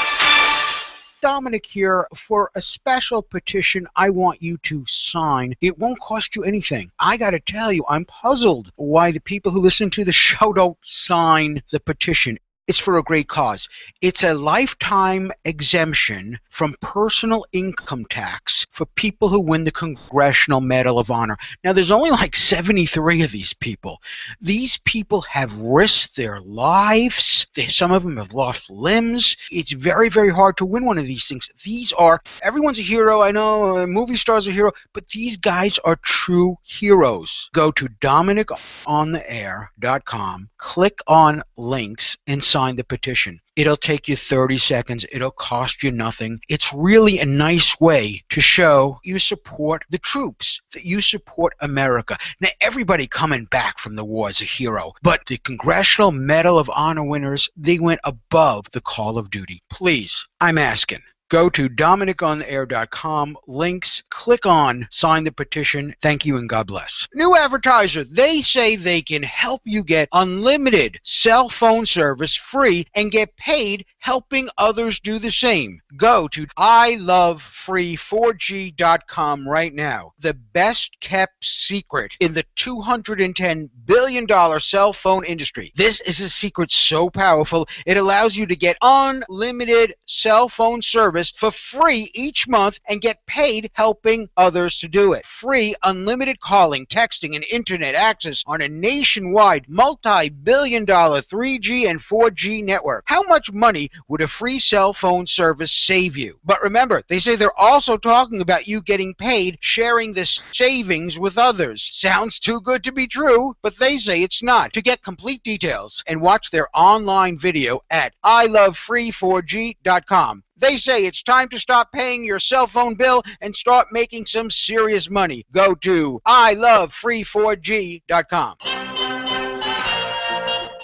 Dominic here for a special petition I want you to sign. It won't cost you anything. I got to tell you, I'm puzzled why the people who listen to the show don't sign the petition. It's for a great cause. It's a lifetime exemption from personal income tax for people who win the Congressional Medal of Honor. Now, there's only like 73 of these people. These people have risked their lives. Some of them have lost limbs. It's very, very hard to win one of these things. These are, everyone's a hero, I know, movie stars are a hero, but these guys are true heroes. Go to DominiCOnTheAir.com, click on links, and sign the petition. It'll take you 30 seconds. It'll cost you nothing. It's really a nice way to show you support the troops, that you support America. Now, everybody coming back from the war is a hero, but the Congressional Medal of Honor winners, they went above the call of duty. Please, I'm asking. Go to DominiCOnTheAir.com, links, click on sign the petition. Thank you and God bless. New advertiser, they say they can help you get unlimited cell phone service free and get paid helping others do the same. Go to ilovefree4g.com right now. The best kept secret in the $210 billion cell phone industry. This is a secret so powerful, it allows you to get unlimited cell phone service for free each month and get paid helping others to do it. Free unlimited calling, texting, and internet access on a nationwide multi-billion-dollar 3G and 4G network. How much money would a free cell phone service save you? But remember, they say they're also talking about you getting paid sharing the savings with others. Sounds too good to be true, but they say it's not. To get complete details and watch their online video at ilovefree4g.com. They say it's time to stop paying your cell phone bill and start making some serious money. Go to ilovefree4g.com.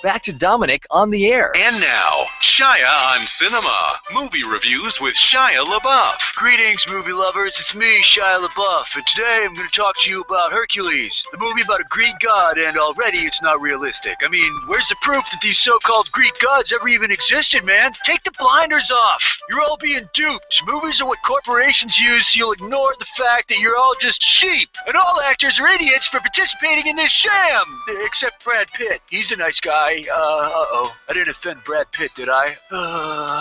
back to Dominic on the air. And now, Shia on Cinema. Movie reviews with Shia LaBeouf. Greetings, movie lovers. It's me, Shia LaBeouf, and today I'm going to talk to you about Hercules, the movie about a Greek god, and already it's not realistic. I mean, where's the proof that these so-called Greek gods ever even existed, man? Take the blinders off. You're all being duped. Movies are what corporations use, so you'll ignore the fact that you're all just sheep, and all actors are idiots for participating in this sham. Except Brad Pitt. He's a nice guy. I didn't offend Brad Pitt, did I?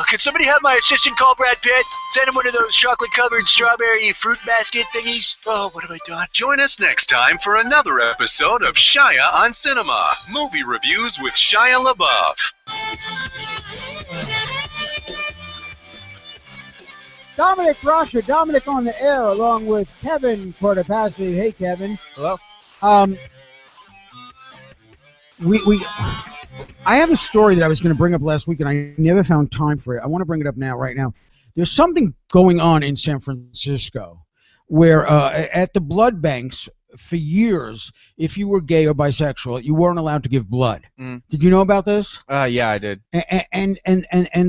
Can somebody have my assistant call Brad Pitt? Send him one of those chocolate-covered strawberry fruit basket thingies? Oh, what have I done? Join us next time for another episode of Shia on Cinema. Movie reviews with Shia LaBeouf. Dominic Brasha, Dominic on the air, along with Kevin Cortopassi. Hey, Kevin. Hello. I have a story that I was going to bring up last week, and I never found time for it. I want to bring it up right now. There's something going on in San Francisco where at the blood banks for years, if you were gay or bisexual, you weren't allowed to give blood. Did you know about this? Yeah, I did. And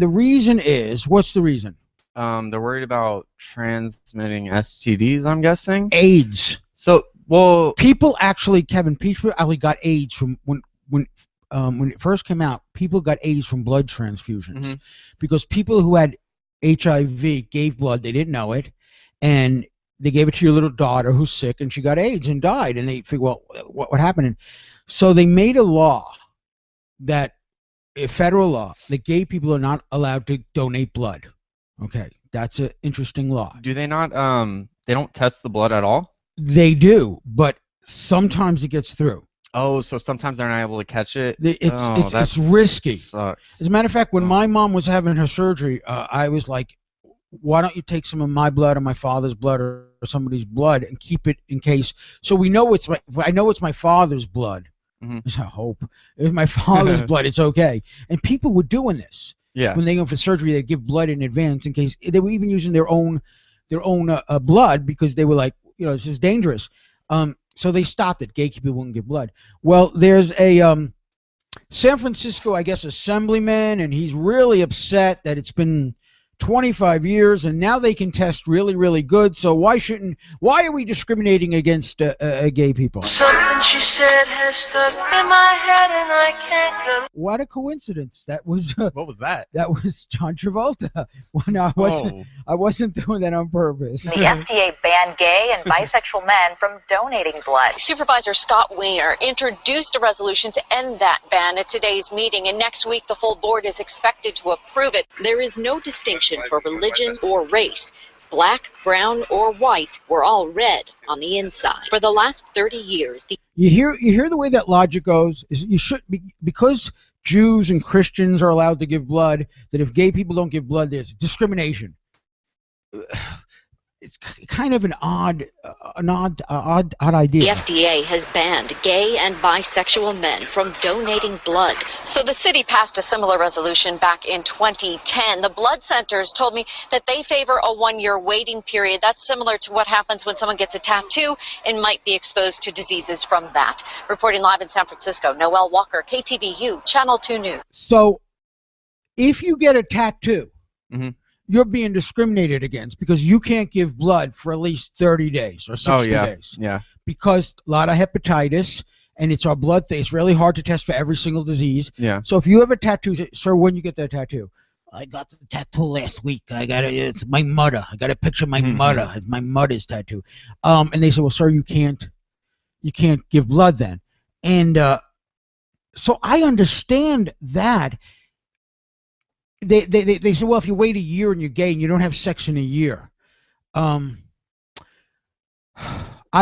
the reason is, what's the reason? They're worried about transmitting STDs, I'm guessing. AIDS. So, well, people actually, Kevin, people actually got AIDS from when it first came out. People got AIDS from blood transfusions because people who had HIV gave blood. They didn't know it, and they gave it to your little daughter who's sick, and she got AIDS and died. And they figured, well, what happened? And so they made a law that, a federal law, that gay people are not allowed to donate blood. Okay, that's an interesting law. Do they not? They don't test the blood at all? They do, but sometimes it gets through. Oh, so sometimes they're not able to catch it? It's risky. Sucks. As a matter of fact, when my mom was having her surgery, I was like, why don't you take some of my blood or my father's blood or somebody's blood and keep it in case, so we know I know it's my father's blood. I hope. If it's my father's blood, it's okay. And people were doing this. Yeah. When they go for surgery, they give blood in advance in case. They were even using their own blood because they were like, this is dangerous. So they stopped it. Gay people wouldn't give blood. Well, there's a San Francisco, I guess, assemblyman, and he's really upset that it's been 25 years, and now they can test really, really good. So why are we discriminating against gay people? Something she said has stuck in my head and I can't come. What a coincidence! That was what was that? That was John Travolta. Well, no, I wasn't doing that on purpose. The FDA banned gay and bisexual men from donating blood. Supervisor Scott Weiner introduced a resolution to end that ban at today's meeting, and next week the full board is expected to approve it. There is no distinction for religion or race. Black, brown, or white, we're all red on the inside. For the last 30 years, you hear the way that logic goes. Is you should be, because Jews and Christians are allowed to give blood, that if gay people don't give blood, there's discrimination. It's kind of an odd idea. The FDA has banned gay and bisexual men from donating blood. So the city passed a similar resolution back in 2010. The blood centers told me that they favor a 1-year waiting period. That's similar to what happens when someone gets a tattoo and might be exposed to diseases from that. Reporting live in San Francisco, Noelle Walker, KTVU, Channel 2 News. So if you get a tattoo, you're being discriminated against because you can't give blood for at least 30 days or 60 days. Yeah. Because a lot of hepatitis, and it's our blood thing. It's really hard to test for every single disease. Yeah. So if you have a tattoo, sir, when you get that tattoo? I got the tattoo last week. It's my mother. I got a picture of my mother. It's my mother's tattoo. And they said, well, sir, you can't give blood then. And so I understand that. They say, well, if you wait a year and you're gay and you don't have sex in a year. I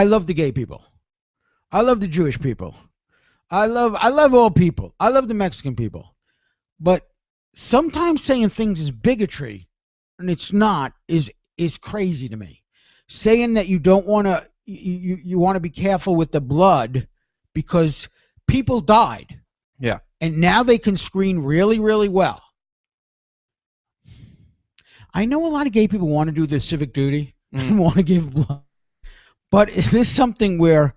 love the gay people. I love the Jewish people. I love all people. I love the Mexican people. But sometimes saying things is bigotry, and it's not, is crazy to me. Saying that you don't want to, you want to be careful with the blood because people died. Yeah. And now they can screen really, really well. I know a lot of gay people want to do their civic duty and want to give blood. But is this something where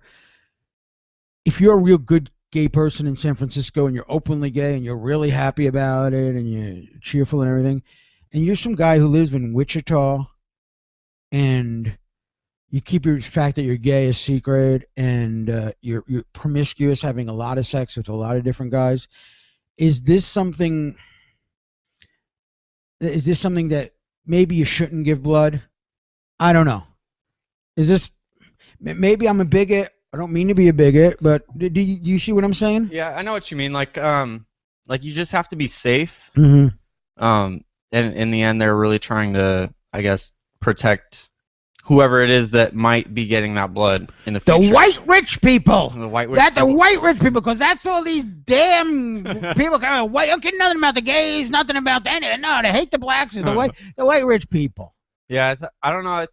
if you're a real good gay person in San Francisco and you're openly gay and you're really happy about it and you're cheerful and everything, and you're some guy who lives in Wichita and you keep your fact that you're gay a secret and you're promiscuous, having a lot of sex with a lot of different guys, is this something that maybe you shouldn't give blood? I don't know. Is this, maybe I'm a bigot. I don't mean to be a bigot, but do you see what I'm saying? Yeah, I know what you mean. Like you just have to be safe. Mm-hmm. And in the end, they're really trying to, I guess, protect whoever it is that might be getting that blood in the future. The white rich people. The white rich The white rich people, because that's all these damn people. White, don't care nothing about the gays, nothing about anything. No, they hate the blacks. Is the white rich people. Yeah, I don't know. I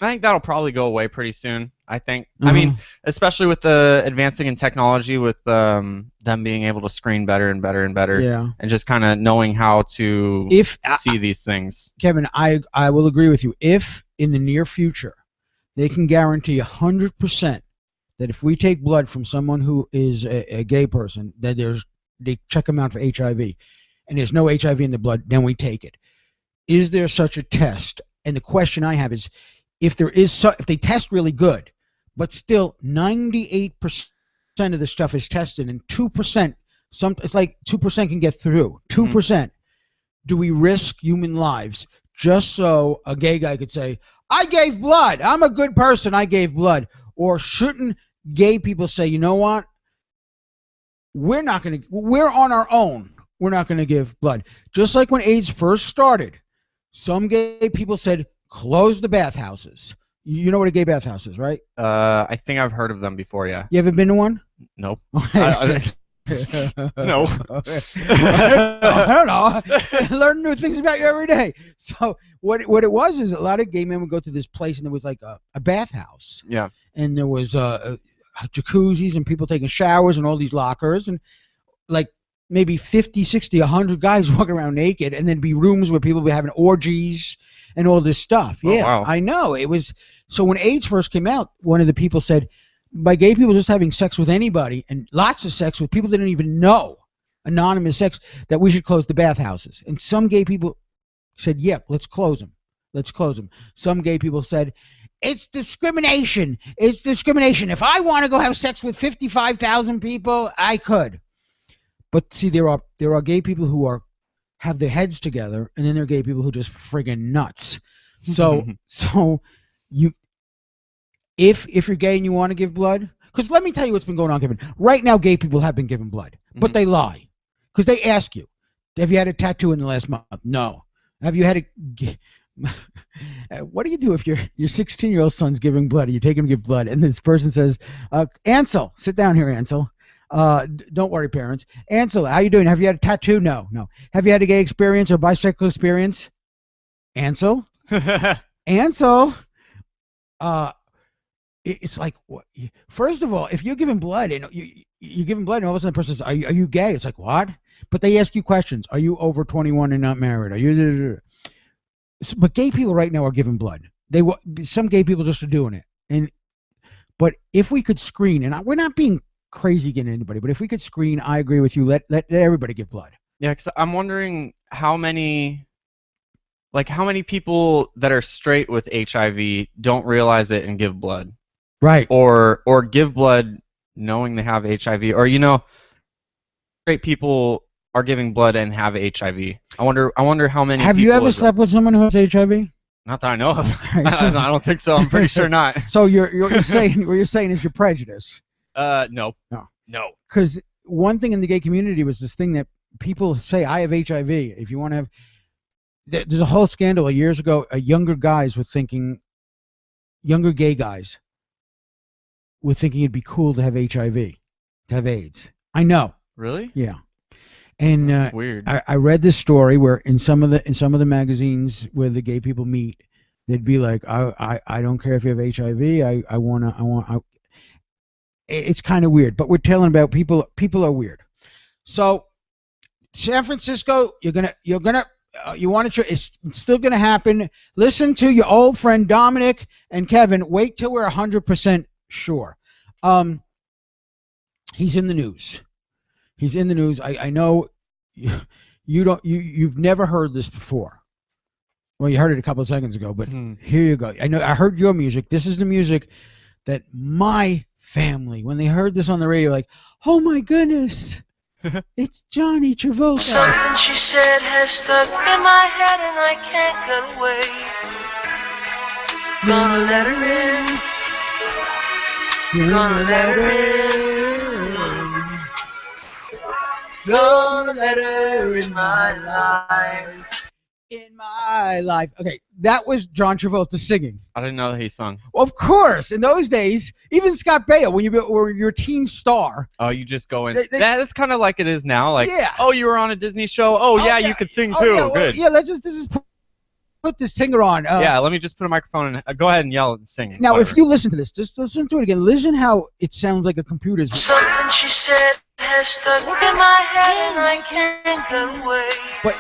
think that'll probably go away pretty soon. I think. I mean, especially with the advancing in technology, with them being able to screen better and better and better, and just kind of knowing how to see these things. Kevin, I will agree with you. If in the near future they can guarantee 100% that if we take blood from someone who is a gay person, that they check them out for HIV, and there's no HIV in the blood, then we take it. Is there such a test? And the question I have is, if they test really good, but still 98% of the stuff is tested and 2%, it's like 2% can get through. 2%. Do we risk human lives just so a gay guy could say, I gave blood, I'm a good person, I gave blood? Or shouldn't gay people say, you know what? We're on our own. We're not going to give blood. Just like when AIDS first started, some gay people said, close the bathhouses. You know what a gay bathhouse is, right? I think I've heard of them before, yeah. You ever been to one? Nope. No. I don't know. Learn new things about you every day. So what it was is a lot of gay men would go to this place and there was like a bathhouse. Yeah. And there was jacuzzis and people taking showers and all these lockers and like maybe 50, 60, 100 guys walking around naked, and then be rooms where people would be having orgies and all this stuff. Yeah, wow. I know. It was, so when AIDS first came out, one of the people said, by gay people just having sex with anybody and lots of sex with people they didn't even know, anonymous sex, that we should close the bathhouses. And some gay people said, yeah, let's close them. Let's close them. Some gay people said, it's discrimination. It's discrimination. If I want to go have sex with 55,000 people, I could. But see, there are gay people who have their heads together, and then there are gay people who are just friggin' nuts. So if you're gay and you want to give blood, because let me tell you what's been going on, Kevin. Right now, gay people have been giving blood, but they lie, because they ask you, have you had a tattoo in the last month? No. Have you had what do you do if your 16-year-old son's giving blood? You take him to give blood, and this person says, Ansel, sit down here, Ansel. Don't worry, parents. Ansel, how you doing? Have you had a tattoo? No. Have you had a gay experience or bisexual experience? Ansel? Ansel? It's like, what? First of all, if you're giving blood and you're giving blood and all of a sudden the person says, are you gay? It's like, what? But they ask you questions. Are you over 21 and not married? Are you? But gay people right now are giving blood. Some gay people just are doing it. But if we could screen, and we're not being crazy against anybody, but if we could screen, I agree with you. Let everybody give blood. Yeah, because I'm wondering how many people that are straight with HIV don't realize it and give blood, right? Or give blood knowing they have HIV, or straight people are giving blood and have HIV. I wonder how many. Have you ever slept with someone who has HIV? Not that I know of. I don't think so. I'm pretty sure not. So you're saying what you're saying is your prejudice. No. Because one thing in the gay community was this thing that people say, I have HIV. If you want to have, there's a whole scandal years ago. Younger gay guys were thinking it'd be cool to have HIV, to have AIDS. I know. Really? Yeah. And that's weird. I read this story where in some of the magazines where the gay people meet, they'd be like, I don't care if you have HIV. I want. It's kind of weird, but we're telling about people. People are weird. So, San Francisco, you want to? It's still gonna happen. Listen to your old friend Dominic and Kevin. Wait till we're 100% sure. He's in the news. He's in the news. I know you've never heard this before. Well, you heard it a couple of seconds ago, but here you go. I heard your music. This is the music that my family, when they heard this on the radio, like, oh my goodness, it's Johnny Travolta. Something she said has stuck in my head and I can't get away. Gonna let her in. Gonna let her in. Gonna let her in my life. In my life. Okay, that was John Travolta singing. I didn't know that he sung. Well, of course, in those days, even Scott Baio, when you were your team star. Oh, you just go in. That's kind of like it is now. Like, yeah. Oh, you were on a Disney show. Oh, yeah, you could sing too. Yeah, well, good. Yeah, let's just put this singer on. Yeah, let me just put a microphone and go ahead and yell and sing. Now, whatever. if you listen to this, just listen to it again. Listen how it sounds like a computer's. Something she said has stuck in my head and I can't get away. But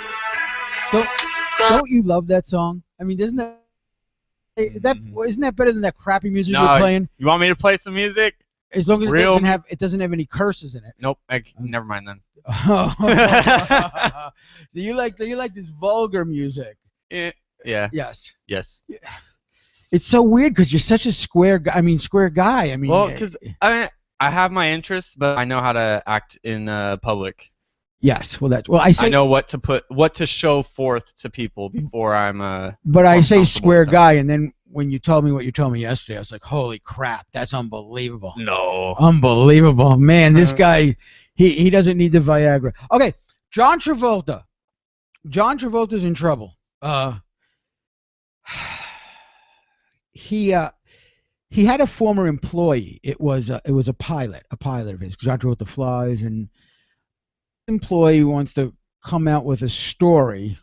don't you love that song? I mean, isn't that better than that crappy music we're playing? You want me to play some music? As long as it doesn't have any curses in it. Nope. Never mind then. So you like this vulgar music? Yeah. Yes. Yes. Yeah. It's so weird because you're such a square guy. I mean, well, because I have my interests, but I know how to act in public. Yes. I know what to show forth to people before I'm. But I say square guy, and then when you told me what you told me yesterday, I was like, holy crap, that's unbelievable. No. Unbelievable, man. This guy, he doesn't need the Viagra. Okay, John Travolta. John Travolta's in trouble. He had a former employee. It was a pilot of his. John Travolta flies, and employee wants to come out with a story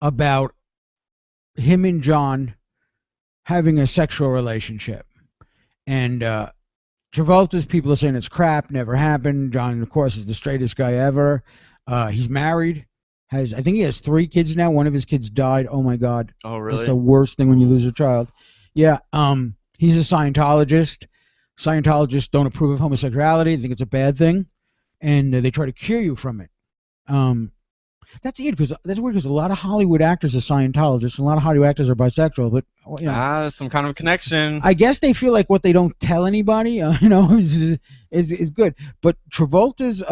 about him and John having a sexual relationship. And Travolta's people are saying it's crap, never happened. John, of course, is the straightest guy ever. He's married. I think he has 3 kids now. One of his kids died. Oh my God. Oh, really? That's the worst thing when you lose a child. Yeah. He's a Scientologist. Scientologists don't approve of homosexuality. They think it's a bad thing, and they try to cure you from it. That's weird because a lot of Hollywood actors are Scientologists, and a lot of Hollywood actors are bisexual. But some kind of connection. I guess they feel like what they don't tell anybody, is good. But Travolta's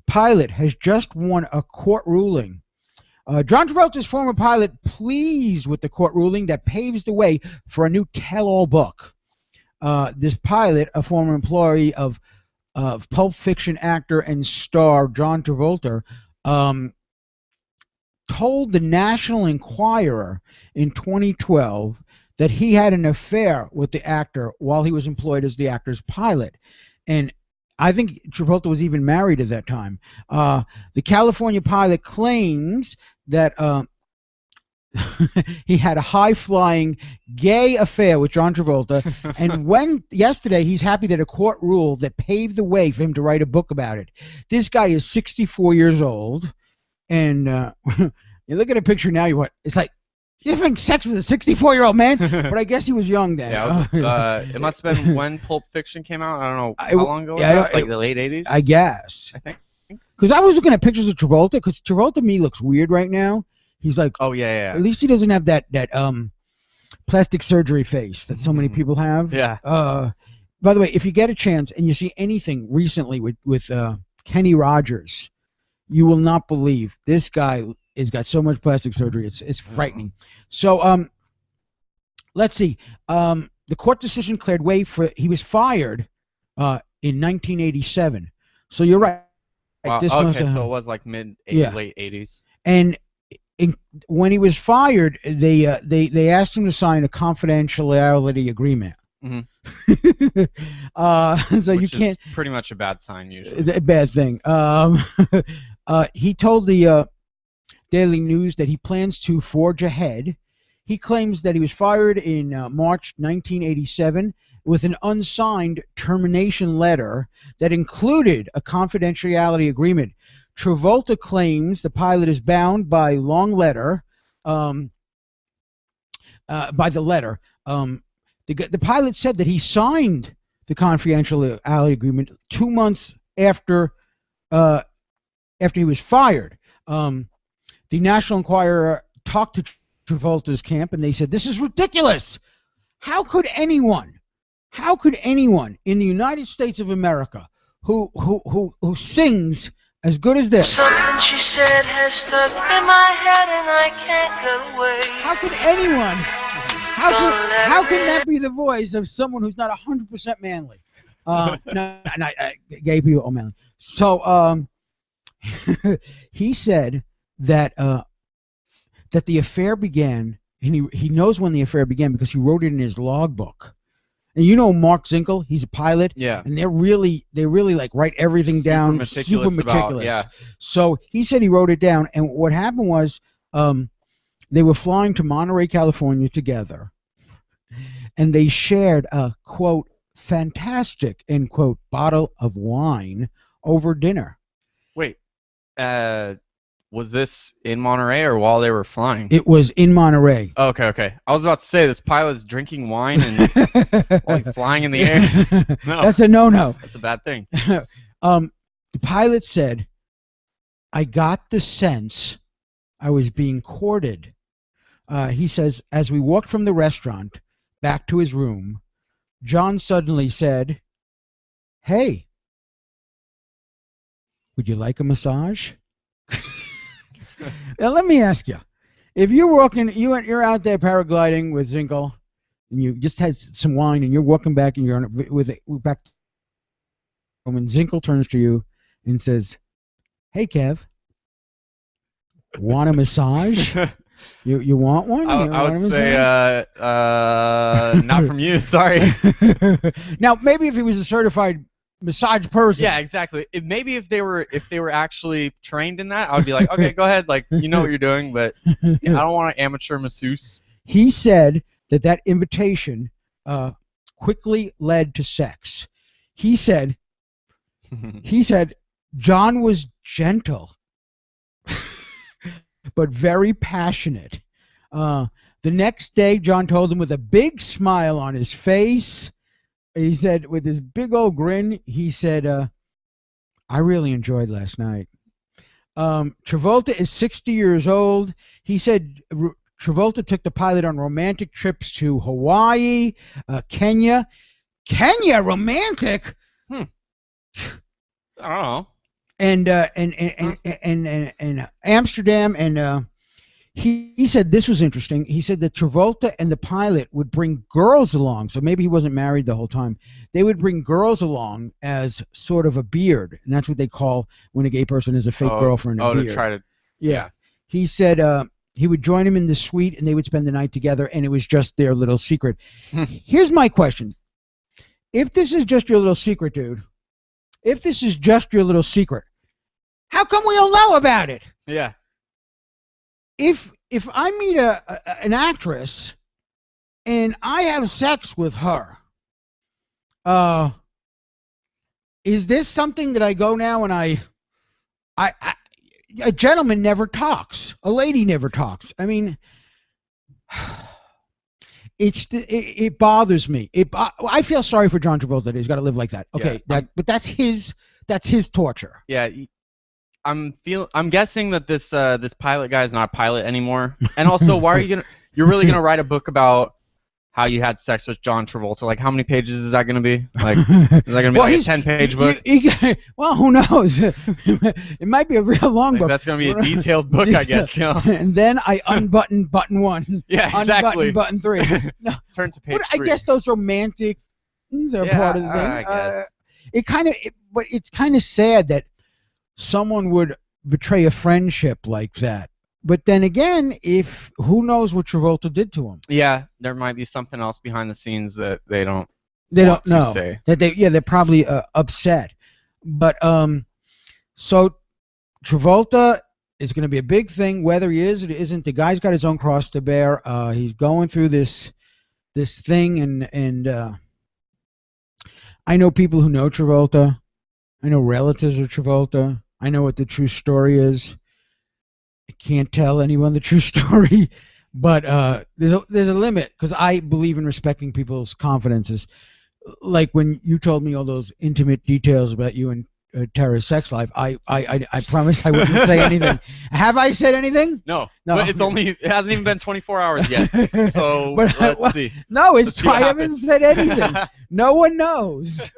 pilot has just won a court ruling. John Travolta's former pilot pleased with the court ruling that paves the way for a new tell-all book. This pilot, a former employee of Pulp Fiction actor and star John Travolta, told the National Enquirer in 2012 that he had an affair with the actor while he was employed as the actor's pilot. And I think Travolta was even married at that time. The California pilot claims that he had a high-flying gay affair with John Travolta, and yesterday he's happy that a court ruled that paved the way for him to write a book about it. This guy is 64 years old, and you look at a picture now, it's like you're having sex with a 64-year-old man, but I guess he was young then. Yeah, it must have been when Pulp Fiction came out. I don't know how long ago was that? Like the late 80s? I guess. I think. Because I was looking at pictures of Travolta, because Travolta to me looks weird right now. He's like, oh yeah. At least he doesn't have that plastic surgery face that so many people have. Yeah. By the way, if you get a chance and you see anything recently with Kenny Rogers, you will not believe this guy has got so much plastic surgery. It's frightening. So let's see. The court decision cleared way for he was fired in 1987. So you're right. Wow. Okay, so it was like late 80s. And when he was fired, they asked him to sign a confidentiality agreement. Mm-hmm. So which you can't. Is pretty much a bad sign usually. It's a bad thing. He told the Daily News that he plans to forge ahead. He claims that he was fired in March 1987 with an unsigned termination letter that included a confidentiality agreement. Travolta claims the pilot is bound by long letter, by the letter. The pilot said that he signed the confidentiality agreement 2 months after he was fired. The National Enquirer talked to Travolta's camp, and they said, "This is ridiculous. How could anyone in the United States of America who sings as good as this? Something she said has stuck in my head and I can't get away. How could anyone? How can that be the voice of someone who's not 100% manly? Gay people are manly. So he said that that the affair began, and he knows when the affair began because he wrote it in his logbook. And you know Mark Zinkel, he's a pilot. Yeah. And they really like write everything down, super meticulous. Yeah. So he said he wrote it down, and what happened was they were flying to Monterey, California together, and they shared a, quote, fantastic, end quote, bottle of wine over dinner. Wait, was this in Monterey or while they were flying? It was in Monterey. Oh, okay. I was about to say, this pilot's drinking wine and while he's flying in the air. No. That's a no-no. That's a bad thing. The pilot said, "I got the sense I was being courted." He says, as we walked from the restaurant back to his room, John suddenly said, "Hey, would you like a massage?" Now let me ask you, if you're you're out there paragliding with Zinkel, and you just had some wine, and you're walking back, and you're back, and Zinkel turns to you and says, "Hey, Kev, want a massage? You want one?" I would say, not from you. Sorry. Now, maybe if he was a certified massage person. Yeah, exactly. Maybe if they were actually trained in that, I would be like, okay, go ahead, like you know what you're doing, but I don't want an amateur masseuse. He said that invitation quickly led to sex. He said John was gentle, but very passionate. The next day, John told him with a big smile on his face. He said, with his big old grin, he said, "I really enjoyed last night." Travolta is 60 years old. He said Travolta took the pilot on romantic trips to Hawaii, Kenya. Kenya, romantic? I don't know. And Amsterdam, and he said this was interesting. He said that Travolta and the pilot would bring girls along, so maybe he wasn't married the whole time. They would bring girls along as sort of a beard, and that's what they call when a gay person is a fake girlfriend. A beard. To try to. Yeah. He said he would join him in the suite, and they would spend the night together, and it was just their little secret. Here's my question: if this is just your little secret, dude, if this is just your little secret, how come we don't know about it? Yeah. If I meet an actress and I have sex with her, is this something that I go now and I a gentleman never talks, a lady never talks. I mean, it bothers me. I feel sorry for John Travolta that he's got to live like that. Okay, Yeah. but that's his torture. Yeah. I'm guessing that this pilot guy is not a pilot anymore. And also, why are you're really gonna write a book about how you had sex with John Travolta? Like, how many pages is that gonna be? Like, is that gonna be like a 10-page book? Well, who knows? It might be a real long book. That's gonna be a detailed book, I guess. You know? And then I unbutton button 1. Yeah, exactly. Unbutton button 3. No. Turn to page 3. I guess those romantic things are part of the thing. I guess. But it's kind of sad that someone would betray a friendship like that. But then again, who knows what Travolta did to him? Yeah, there might be something else behind the scenes that they don't know. Say. They're probably upset. But so Travolta is going to be a big thing, whether he is or isn't. The guy's got his own cross to bear. He's going through this thing, and I know people who know Travolta. I know relatives of Travolta. I know what the true story is. I can't tell anyone the true story, but there's a limit, because I believe in respecting people's confidences. like when you told me all those intimate details about you and Tara's sex life, I promised I wouldn't say anything. Have I said anything? No. No. But it hasn't even been 24 hours yet. So But, let's see. No, Let's see what I haven't happens. said anything. No one knows.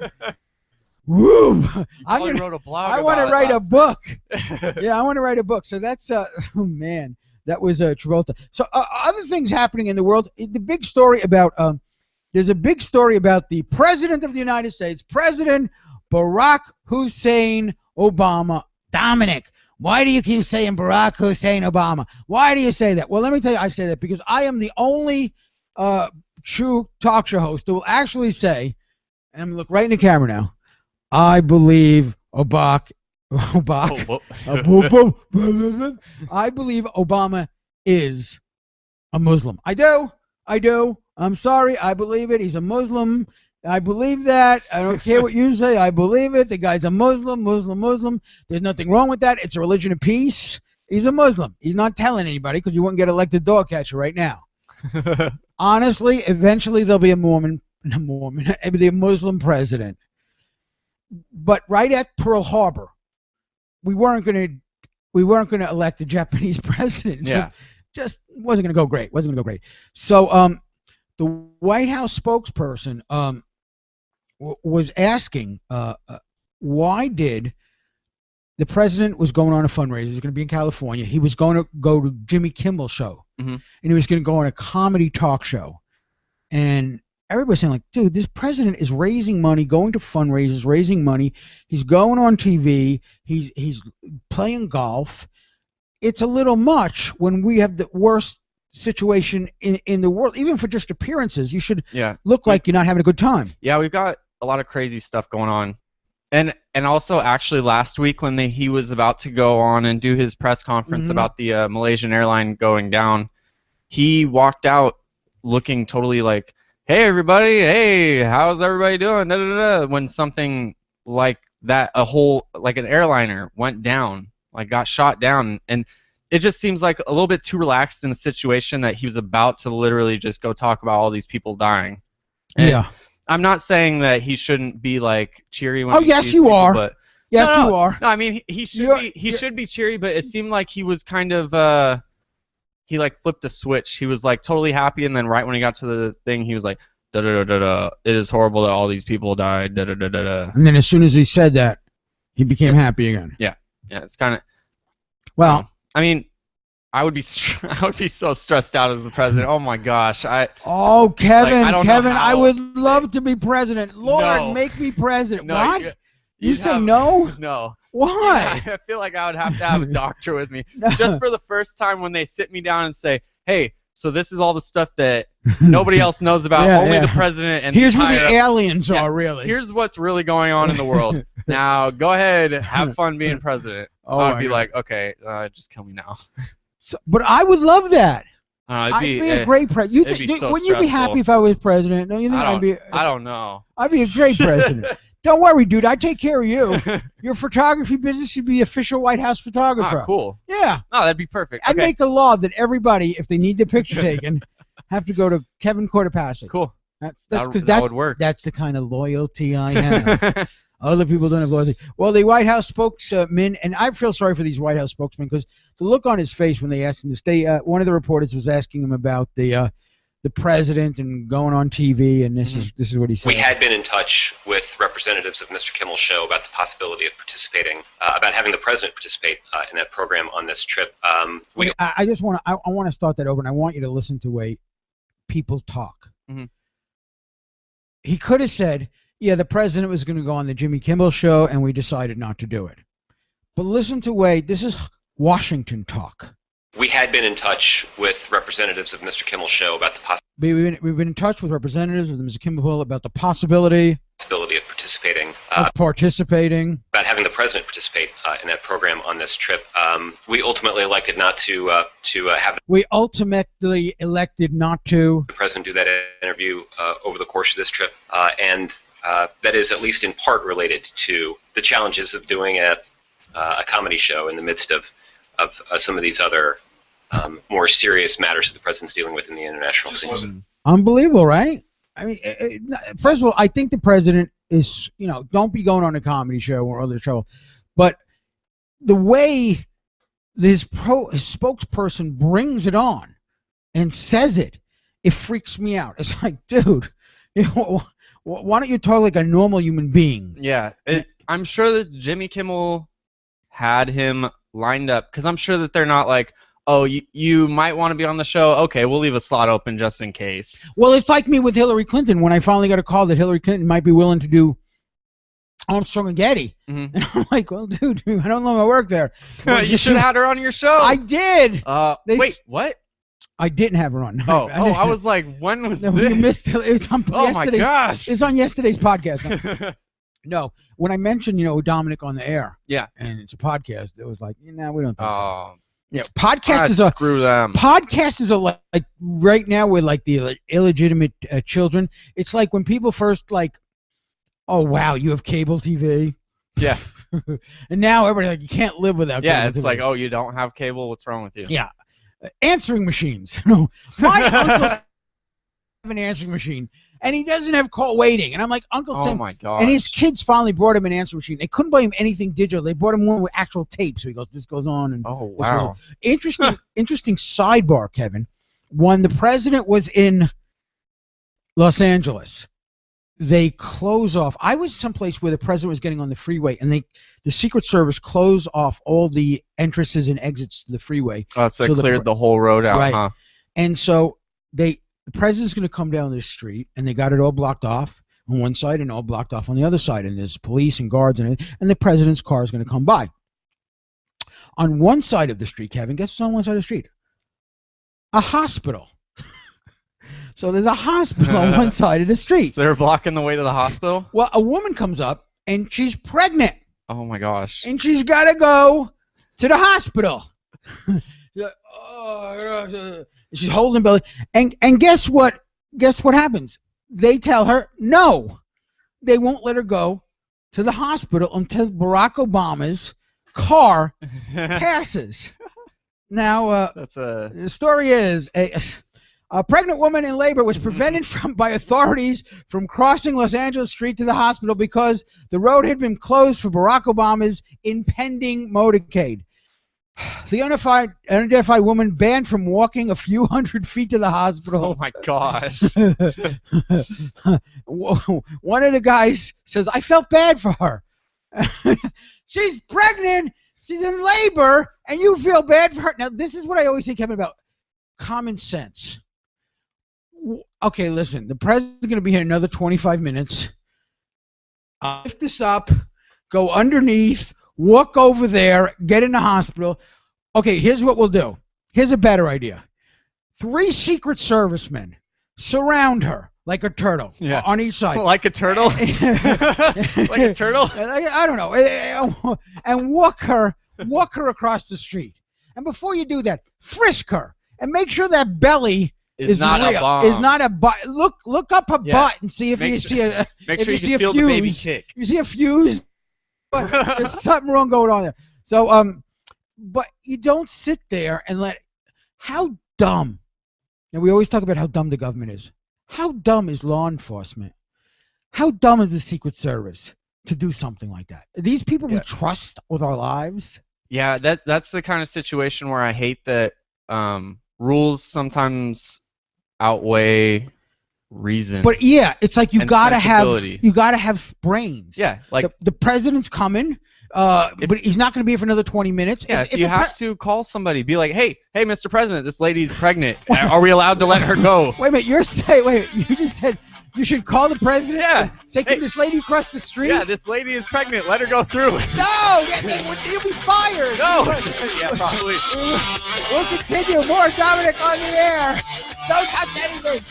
Woo! probably wrote a blog I want to about it write a last book. Yeah, I want to write a book. So that's oh man, that was Travolta. So other things happening in the world. The big story about there's a big story about the President of the United States, President Barack Hussein Obama. Dominic, why do you keep saying Barack Hussein Obama? Why do you say that? Well, let me tell you, I say that because I am the only true talk show host who will actually say, and I'm going to look right in the camera now, I believe I believe Obama is a Muslim. I do. I'm sorry. I believe it. He's a Muslim. I believe that. I don't care what you say. I believe it. The guy's a Muslim. There's nothing wrong with that. It's a religion of peace. He's a Muslim. He's not telling anybody because he wouldn't get elected dog catcher right now. Honestly, eventually there'll be a Muslim president. But right at Pearl Harbor, we weren't going to elect a Japanese president. Just wasn't going to go great. So the White House spokesperson was asking why did the president was going on a fundraiser. He was going to be in California. He was going to go to Jimmy Kimmel show, and he was going to go on a comedy talk show. And everybody's saying, like, dude, this president is raising money, going to fundraisers, raising money. He's going on TV. He's playing golf. It's a little much when we have the worst situation in the world. Even for just appearances, you should look like you're not having a good time. Yeah, we've got a lot of crazy stuff going on. And also, actually, last week when he was about to go on and do his press conference about the Malaysian airline going down, he walked out looking totally like, hey, everybody, hey, how's everybody doing? Da, da, da, when something like that, like an airliner went down, like got shot down. And it just seems like a little bit too relaxed in the situation that he was about to literally just go talk about all these people dying. And yeah. I'm not saying that he shouldn't be like cheery when he yes, sees you people, are. But Yes, you are. No, I mean he should be cheery, but it seemed like he was kind of he like flipped a switch. He was like totally happy, and then right when he got to the thing, he was like, da da da da da. It is horrible that all these people died. Da da da da da. And then as soon as he said that, he became happy again. Yeah, it's kind of. Well, I mean, I would be so stressed out as the president. Oh my gosh, Oh, Kevin, like, I would love to be president. Lord, make me president. No, what? You say no? No. Why? I feel like I would have to have a doctor with me just for the first time when they sit me down and say, "Hey, so this is all the stuff that nobody else knows about. Only the president and here's where the aliens are really. Here's what's really going on in the world. Now go ahead, have fun being president." I'd be like, "Okay, just kill me now." So, but I would love that. I'd be a great president. Wouldn't you be happy if I was president? Don't you think I don't know. I'd be a great president. Don't worry, dude. I take care of you. Your photography business should be official White House photographer. Ah, cool. Yeah. Oh, that'd be perfect. I'd make a law that everybody, if they need their picture taken, have to go to Kevin Cortopassi. Cool. That would work. That's the kind of loyalty I have. Other people don't have loyalty. Well, the White House spokesman, and I feel sorry for these White House spokesmen because the look on his face when they asked him this, one of the reporters was asking him about the president and going on TV, and this is what he said. We had been in touch with representatives of Mr. Kimmel's show about the possibility of participating, about having the president participate in that program on this trip. I just want to start that over, and I want you to listen to way people talk. He could have said, yeah, the president was going to go on the Jimmy Kimmel show, and we decided not to do it. But listen to this is Washington talk. We had been in touch with representatives of Mr. Kimmel's show about the We've been in touch with representatives of Mr. Kimmel about the possibility of participating. About having the president participate in that program on this trip. We ultimately elected not to have the president do that interview over the course of this trip, and that is at least in part related to the challenges of doing a comedy show in the midst of some of these other more serious matters that the president's dealing with in the international scene. Unbelievable, right? I mean, first of all, I think the president is, don't be going on a comedy show or other show, but the way his spokesperson brings it on and says it freaks me out. It's like, dude, why don't you talk like a normal human being? Yeah, I'm sure that Jimmy Kimmel had him lined up, because I'm sure that they're not like, oh, you might want to be on the show. Okay, we'll leave a slot open just in case. Well, it's like me with Hillary Clinton when I finally got a call that Hillary Clinton might be willing to do Armstrong and Getty. Mm-hmm. And I'm like, well, dude, I don't know my work there. You should have had her on your show. I did. Wait, what? I didn't have her on. Oh, I was like, when was this? You missed it. It was on my gosh. It's on yesterday's podcast. No, when I mentioned, Dominic on the air. Yeah. And it's a podcast, it was like, we don't think so. Yeah, screw them. Podcasts are like right now with like the illegitimate children. It's like when people first like, oh wow, you have cable TV. Yeah. And now everybody's like, you can't live without cable Yeah, it's TV. like, oh, you don't have cable? What's wrong with you? Yeah. Answering machines. My uncle have an answering machine, and he doesn't have call waiting. And I'm like, Uncle Sam. Oh my gosh. And his kids finally brought him an answering machine. They couldn't buy him anything digital. They brought him one with actual tape. So he goes, this goes on. And oh, this goes on. wow. Interesting sidebar, Kevin. When the president was in Los Angeles, they close off. I was someplace where the president was getting on the freeway, and the Secret Service closed off all the entrances and exits to the freeway. Oh, so they cleared the whole road out, right. Huh? And so the president's going to come down this street, and they got it all blocked off on one side and all blocked off on the other side, and there's police and guards and the president's car is going to come by. On one side of the street, Kevin, guess what's on one side of the street? A hospital. So there's a hospital on one side of the street. So they're blocking the way to the hospital? Well, a woman comes up, and she's pregnant. Oh, my gosh. And she's got to go to the hospital. She's holding belly. And guess what? Guess what happens? They tell her, no. They won't let her go to the hospital until Barack Obama's car passes. Now, the story is a pregnant woman in labor was prevented by authorities from crossing Los Angeles Street to the hospital because the road had been closed for Barack Obama's impending motorcade. The unidentified woman banned from walking a few hundred feet to the hospital. Oh, my gosh. One of the guys says, I felt bad for her. She's pregnant. She's in labor, and you feel bad for her. Now, this is what I always say, Kevin, about common sense. Okay, listen. The president's going to be here another 25 minutes. I'll lift this up, go underneath, walk over there, get in the hospital. Okay, here's what we'll do. Here's a better idea. 3 Secret Servicemen surround her like a turtle on each side. Like a turtle? Like a turtle? I don't know. And walk her across the street. And before you do that, frisk her and make sure that belly is not real. A bomb. Is not a butt. Look up her butt and see if you see a fuse. The baby kick. You see a fuse? But there's something wrong going on there. So but you don't sit there and how dumb. And we always talk about how dumb the government is. How dumb is law enforcement? How dumb is the Secret Service to do something like that? Are these people we trust with our lives? Yeah, that's the kind of situation where I hate that rules sometimes outweigh reason. But yeah, it's like you gotta have brains. Yeah, like the president's coming. But he's not going to be here for another 20 minutes. Yeah, if you have to call somebody, be like, hey, Mr. President, this lady's pregnant. Are we allowed to let her go? Wait a minute, you just said you should call the president? Yeah. Say, can this lady cross the street? Yeah, this lady is pregnant. Let her go through. No, you'll be fired. No. Yeah, probably. We'll continue. More Dominic on the air. Don't touch anything.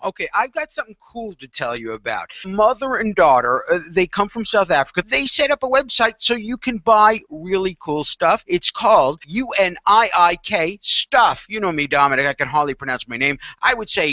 Okay, I've got something cool to tell you about. Mother and daughter, they come from South Africa. They set up a website so you can buy really cool stuff. It's called UNIIK Stuff. You know me, Dominic. I can hardly pronounce my name. I would say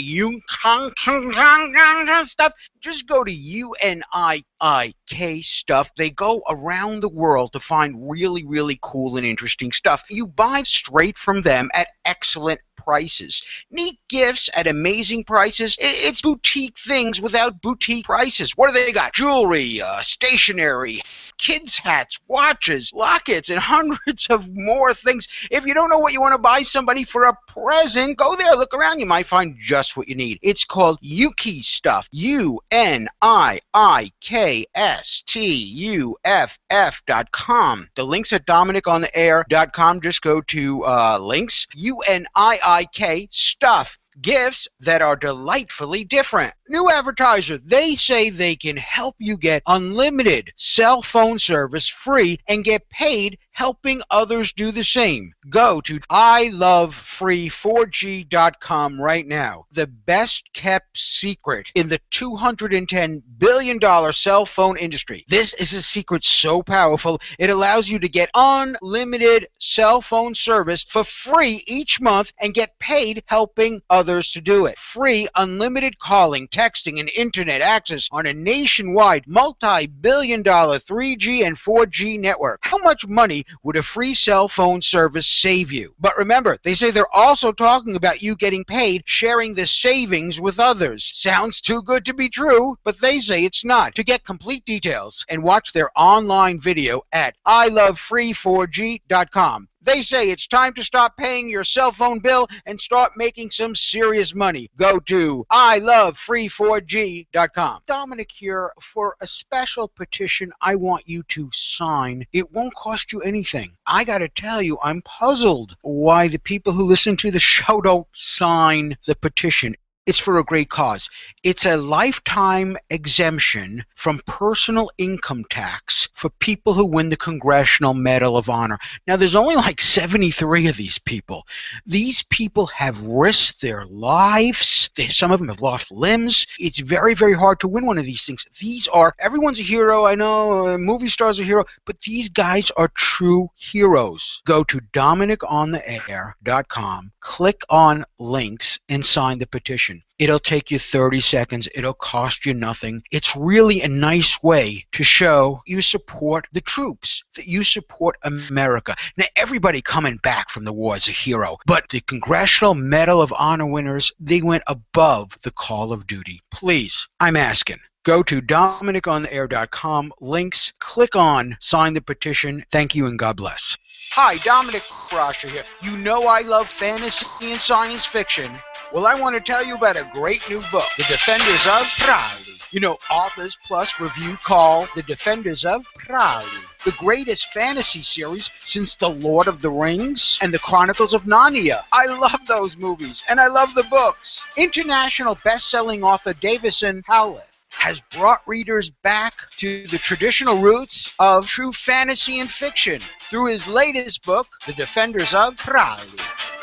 stuff. Just go to UNIIK N-I-K stuff. They go around the world to find really, really cool and interesting stuff. You buy straight from them at excellent prices. Neat gifts at amazing prices. It's boutique things without boutique prices. What do they got? Jewelry, stationery, kids' hats, watches, lockets, and hundreds of more things. If you don't know what you want to buy somebody for a present, go there, look around. You might find just what you need. It's called Yuki Stuff. UNIIKSTUFF.com. The link's at DominiconTheAir.com. Just go to links. UNIIK Stuff. Gifts that are delightfully different. New advertiser. They say they can help you get unlimited cell phone service free and get paid helping others do the same. Go to ilovefree4g.com right now. The best kept secret in the $210 billion cell phone industry. This is a secret so powerful, it allows you to get unlimited cell phone service for free each month and get paid helping others to do it. Free unlimited calling, texting, and internet access on a nationwide multi-billion-dollar 3G and 4G network. How much money would a free cell phone service save you? But remember, they say they're also talking about you getting paid sharing the savings with others. Sounds too good to be true, but they say it's not. To get complete details and watch their online video at ilovefree4g.com. They say it's time to stop paying your cell phone bill and start making some serious money. Go to ilovefree4g.com. Dominic here for a special petition I want you to sign. It won't cost you anything. I gotta tell you, I'm puzzled why the people who listen to the show don't sign the petition. It's for a great cause. It's a lifetime exemption from personal income tax for people who win the Congressional Medal of Honor. Now, there's only like 73 of these people. These people have risked their lives. Some of them have lost limbs. It's very, very hard to win one of these things. These are, everyone's a hero. I know a movie star's a hero, but these guys are true heroes. Go to DominiconTheAir.com, click on links, and sign the petition. It'll take you 30 seconds. It'll cost you nothing. It's really a nice way to show you support the troops, that you support America. Now, everybody coming back from the war is a hero, but the Congressional Medal of Honor winners, they went above the call of duty. Please, I'm asking. Go to DominiconTheAir.com, links, click on sign the petition. Thank you and God bless. Hi, Dominic Croscher here. You know I love fantasy and science fiction. Well, I want to tell you about a great new book, The Defenders of Crowley. You know, Authors Plus Review call The Defenders of Crowley the greatest fantasy series since The Lord of the Rings and The Chronicles of Narnia. I love those movies, and I love the books. International best-selling author Davison Howlett has brought readers back to the traditional roots of true fantasy and fiction through his latest book, The Defenders of Crowley.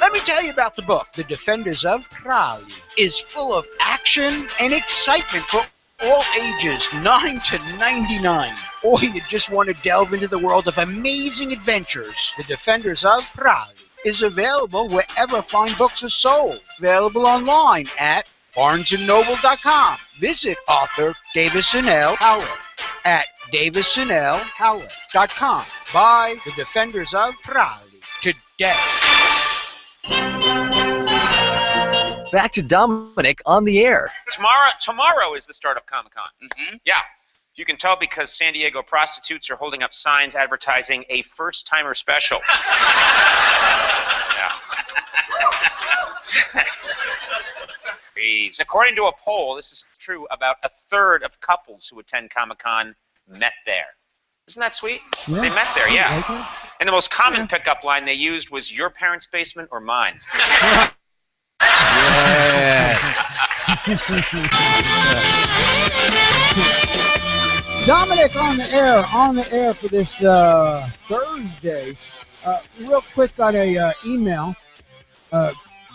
Let me tell you about the book. The Defenders of Crowley is full of action and excitement for all ages, 9 to 99. Or you just want to delve into the world of amazing adventures. The Defenders of Crowley is available wherever fine books are sold. Available online at BarnesandNoble.com. Visit author Davison L. Howlett at DavisonLHowlett.com. Buy The Defenders of Crowley today. Back to Dominic on the air. Tomorrow is the start of Comic-Con. Mm-hmm. Yeah. You can tell because San Diego prostitutes are holding up signs advertising a first-timer special. Yeah. Please. According to a poll, this is true, about a third of couples who attend Comic-Con met there. Isn't that sweet? Yeah. They met there, yeah. Like and the most common pickup line they used was, your parents' basement or mine? Dominic on the air for this Thursday. Real quick, got a email.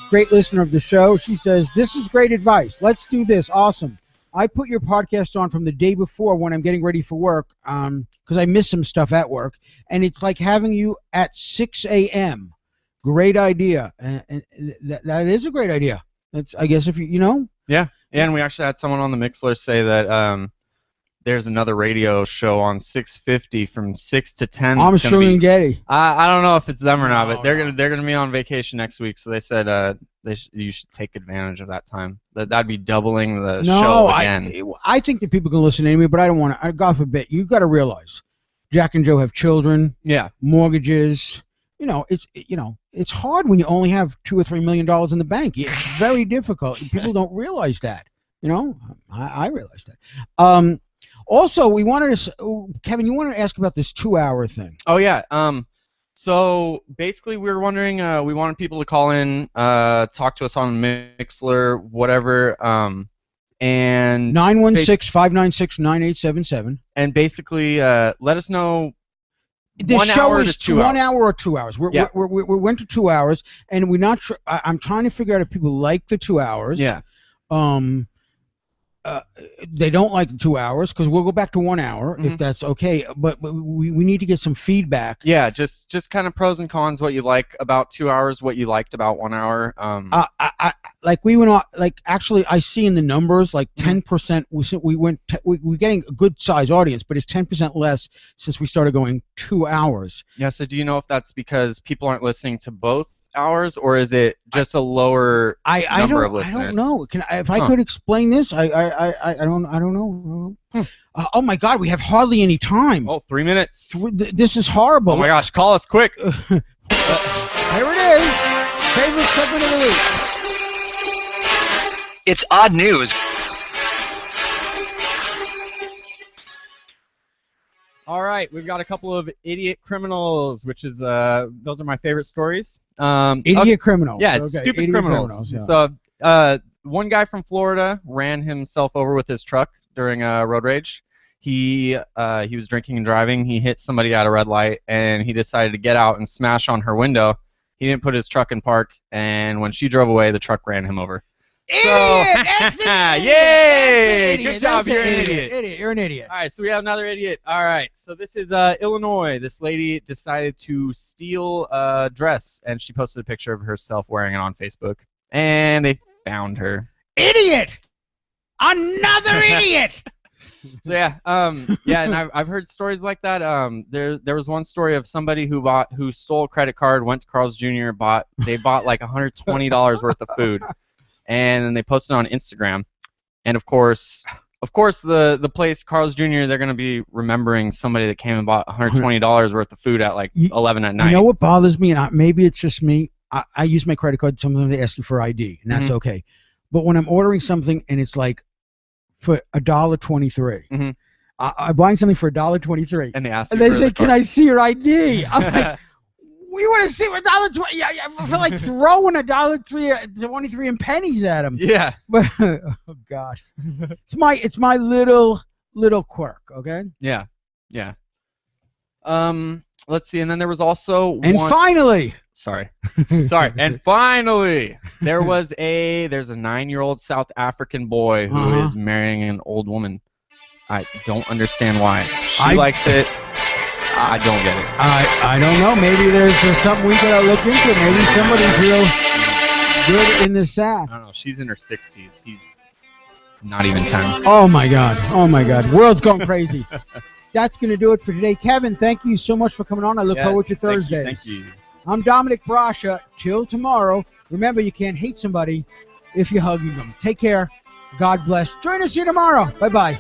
Great listener of the show. She says, this is great advice. Let's do this. Awesome. I put your podcast on from the day before when I'm getting ready for work because I miss some stuff at work, and it's like having you at 6 a.m. Great idea. And that is a great idea. That's, I guess, if you know. Yeah, and we actually had someone on the Mixler say that there's another radio show on 650 from 6 to 10. Armstrong and Getty. I don't know if it's them or not, but they're gonna be on vacation next week, so they said you should take advantage of that time. That'd be doubling the show again. I think that people can listen anyway, but I don't want to. God forbid. You got to realize, Jack and Joe have children. Yeah. Mortgages. It's hard when you only have $2 or $3 million in the bank. It's very difficult. People don't realize that. I realize that. Also, we wanted to, Kevin, you wanted to ask about this 2-hour thing. Oh yeah. So basically, we were wondering. We wanted people to call in, talk to us on Mixler, whatever. And 916-596-9877. And basically, let us know. The show is 1 hour or 2 hours. We went to 2 hours, and we're not. I'm trying to figure out if people like the 2 hours. Yeah. They don't like the 2 hours because we'll go back to 1 hour if that's okay. But we need to get some feedback. Yeah, just kind of pros and cons. What you like about 2 hours, what you liked about 1 hour. We went on. Actually, I see in the numbers 10%. We're getting a good size audience, but it's 10% less since we started going 2 hours. Yeah. So do you know if that's because people aren't listening to both hours, or is it just a lower number of listeners? I don't know. If I could explain this, I don't know. Oh my God, we have hardly any time. Oh, 3 minutes. This is horrible. Oh my gosh, call us quick. Here it is. Favorite segment of the week. It's odd news. All right, we've got a couple of idiot criminals, which is those are my favorite stories. Idiot criminals. Yeah, it's stupid idiot criminals. Yeah. So one guy from Florida ran himself over with his truck during road rage. He was drinking and driving. He hit somebody at a red light, and he decided to get out and smash on her window. He didn't put his truck in park, and when she drove away, the truck ran him over. Idiot! That's an Yay! idiot. Good job. That's You're an an idiot. You're an idiot. All right, so we have another idiot. All right, so this is Illinois. This lady decided to steal a dress, and she posted a picture of herself wearing it on Facebook, and they found her. Idiot! Another idiot! So yeah, and I've heard stories like that. There was one story of somebody who stole a credit card, went to Carl's Jr., bought like $120 worth of food. And then they posted on Instagram, and of course the place Carl's Jr. they're gonna be remembering somebody that came and bought $120 worth of food at 11 at night. You know what bothers me, and maybe it's just me. I use my credit card. Sometimes they ask you for ID, and that's okay. But when I'm ordering something and it's like for $1.23, I'm buying something for $1.23, and they ask and they say, "Can I see your ID?" I'm like. We want to see $1.20. Yeah, I feel like throwing $1.23 in pennies at him. Yeah. But oh God, it's my little quirk. Okay. Yeah. Let's see, and then there was also finally. Sorry. And finally, there's a 9-year-old South African boy who is marrying an old woman. I don't understand why. She likes it. I don't get it. I don't know. Maybe there's something we gotta look into. Maybe somebody's real good in the sack. I don't know. She's in her 60s. He's not even 10. Oh my God. World's going crazy. That's gonna do it for today. Kevin, thank you so much for coming on. I look forward to Thursdays. Thank you. I'm Dominic Brascia. Till tomorrow. Remember, you can't hate somebody if you're hugging them. Take care. God bless. Join us here tomorrow. Bye-bye.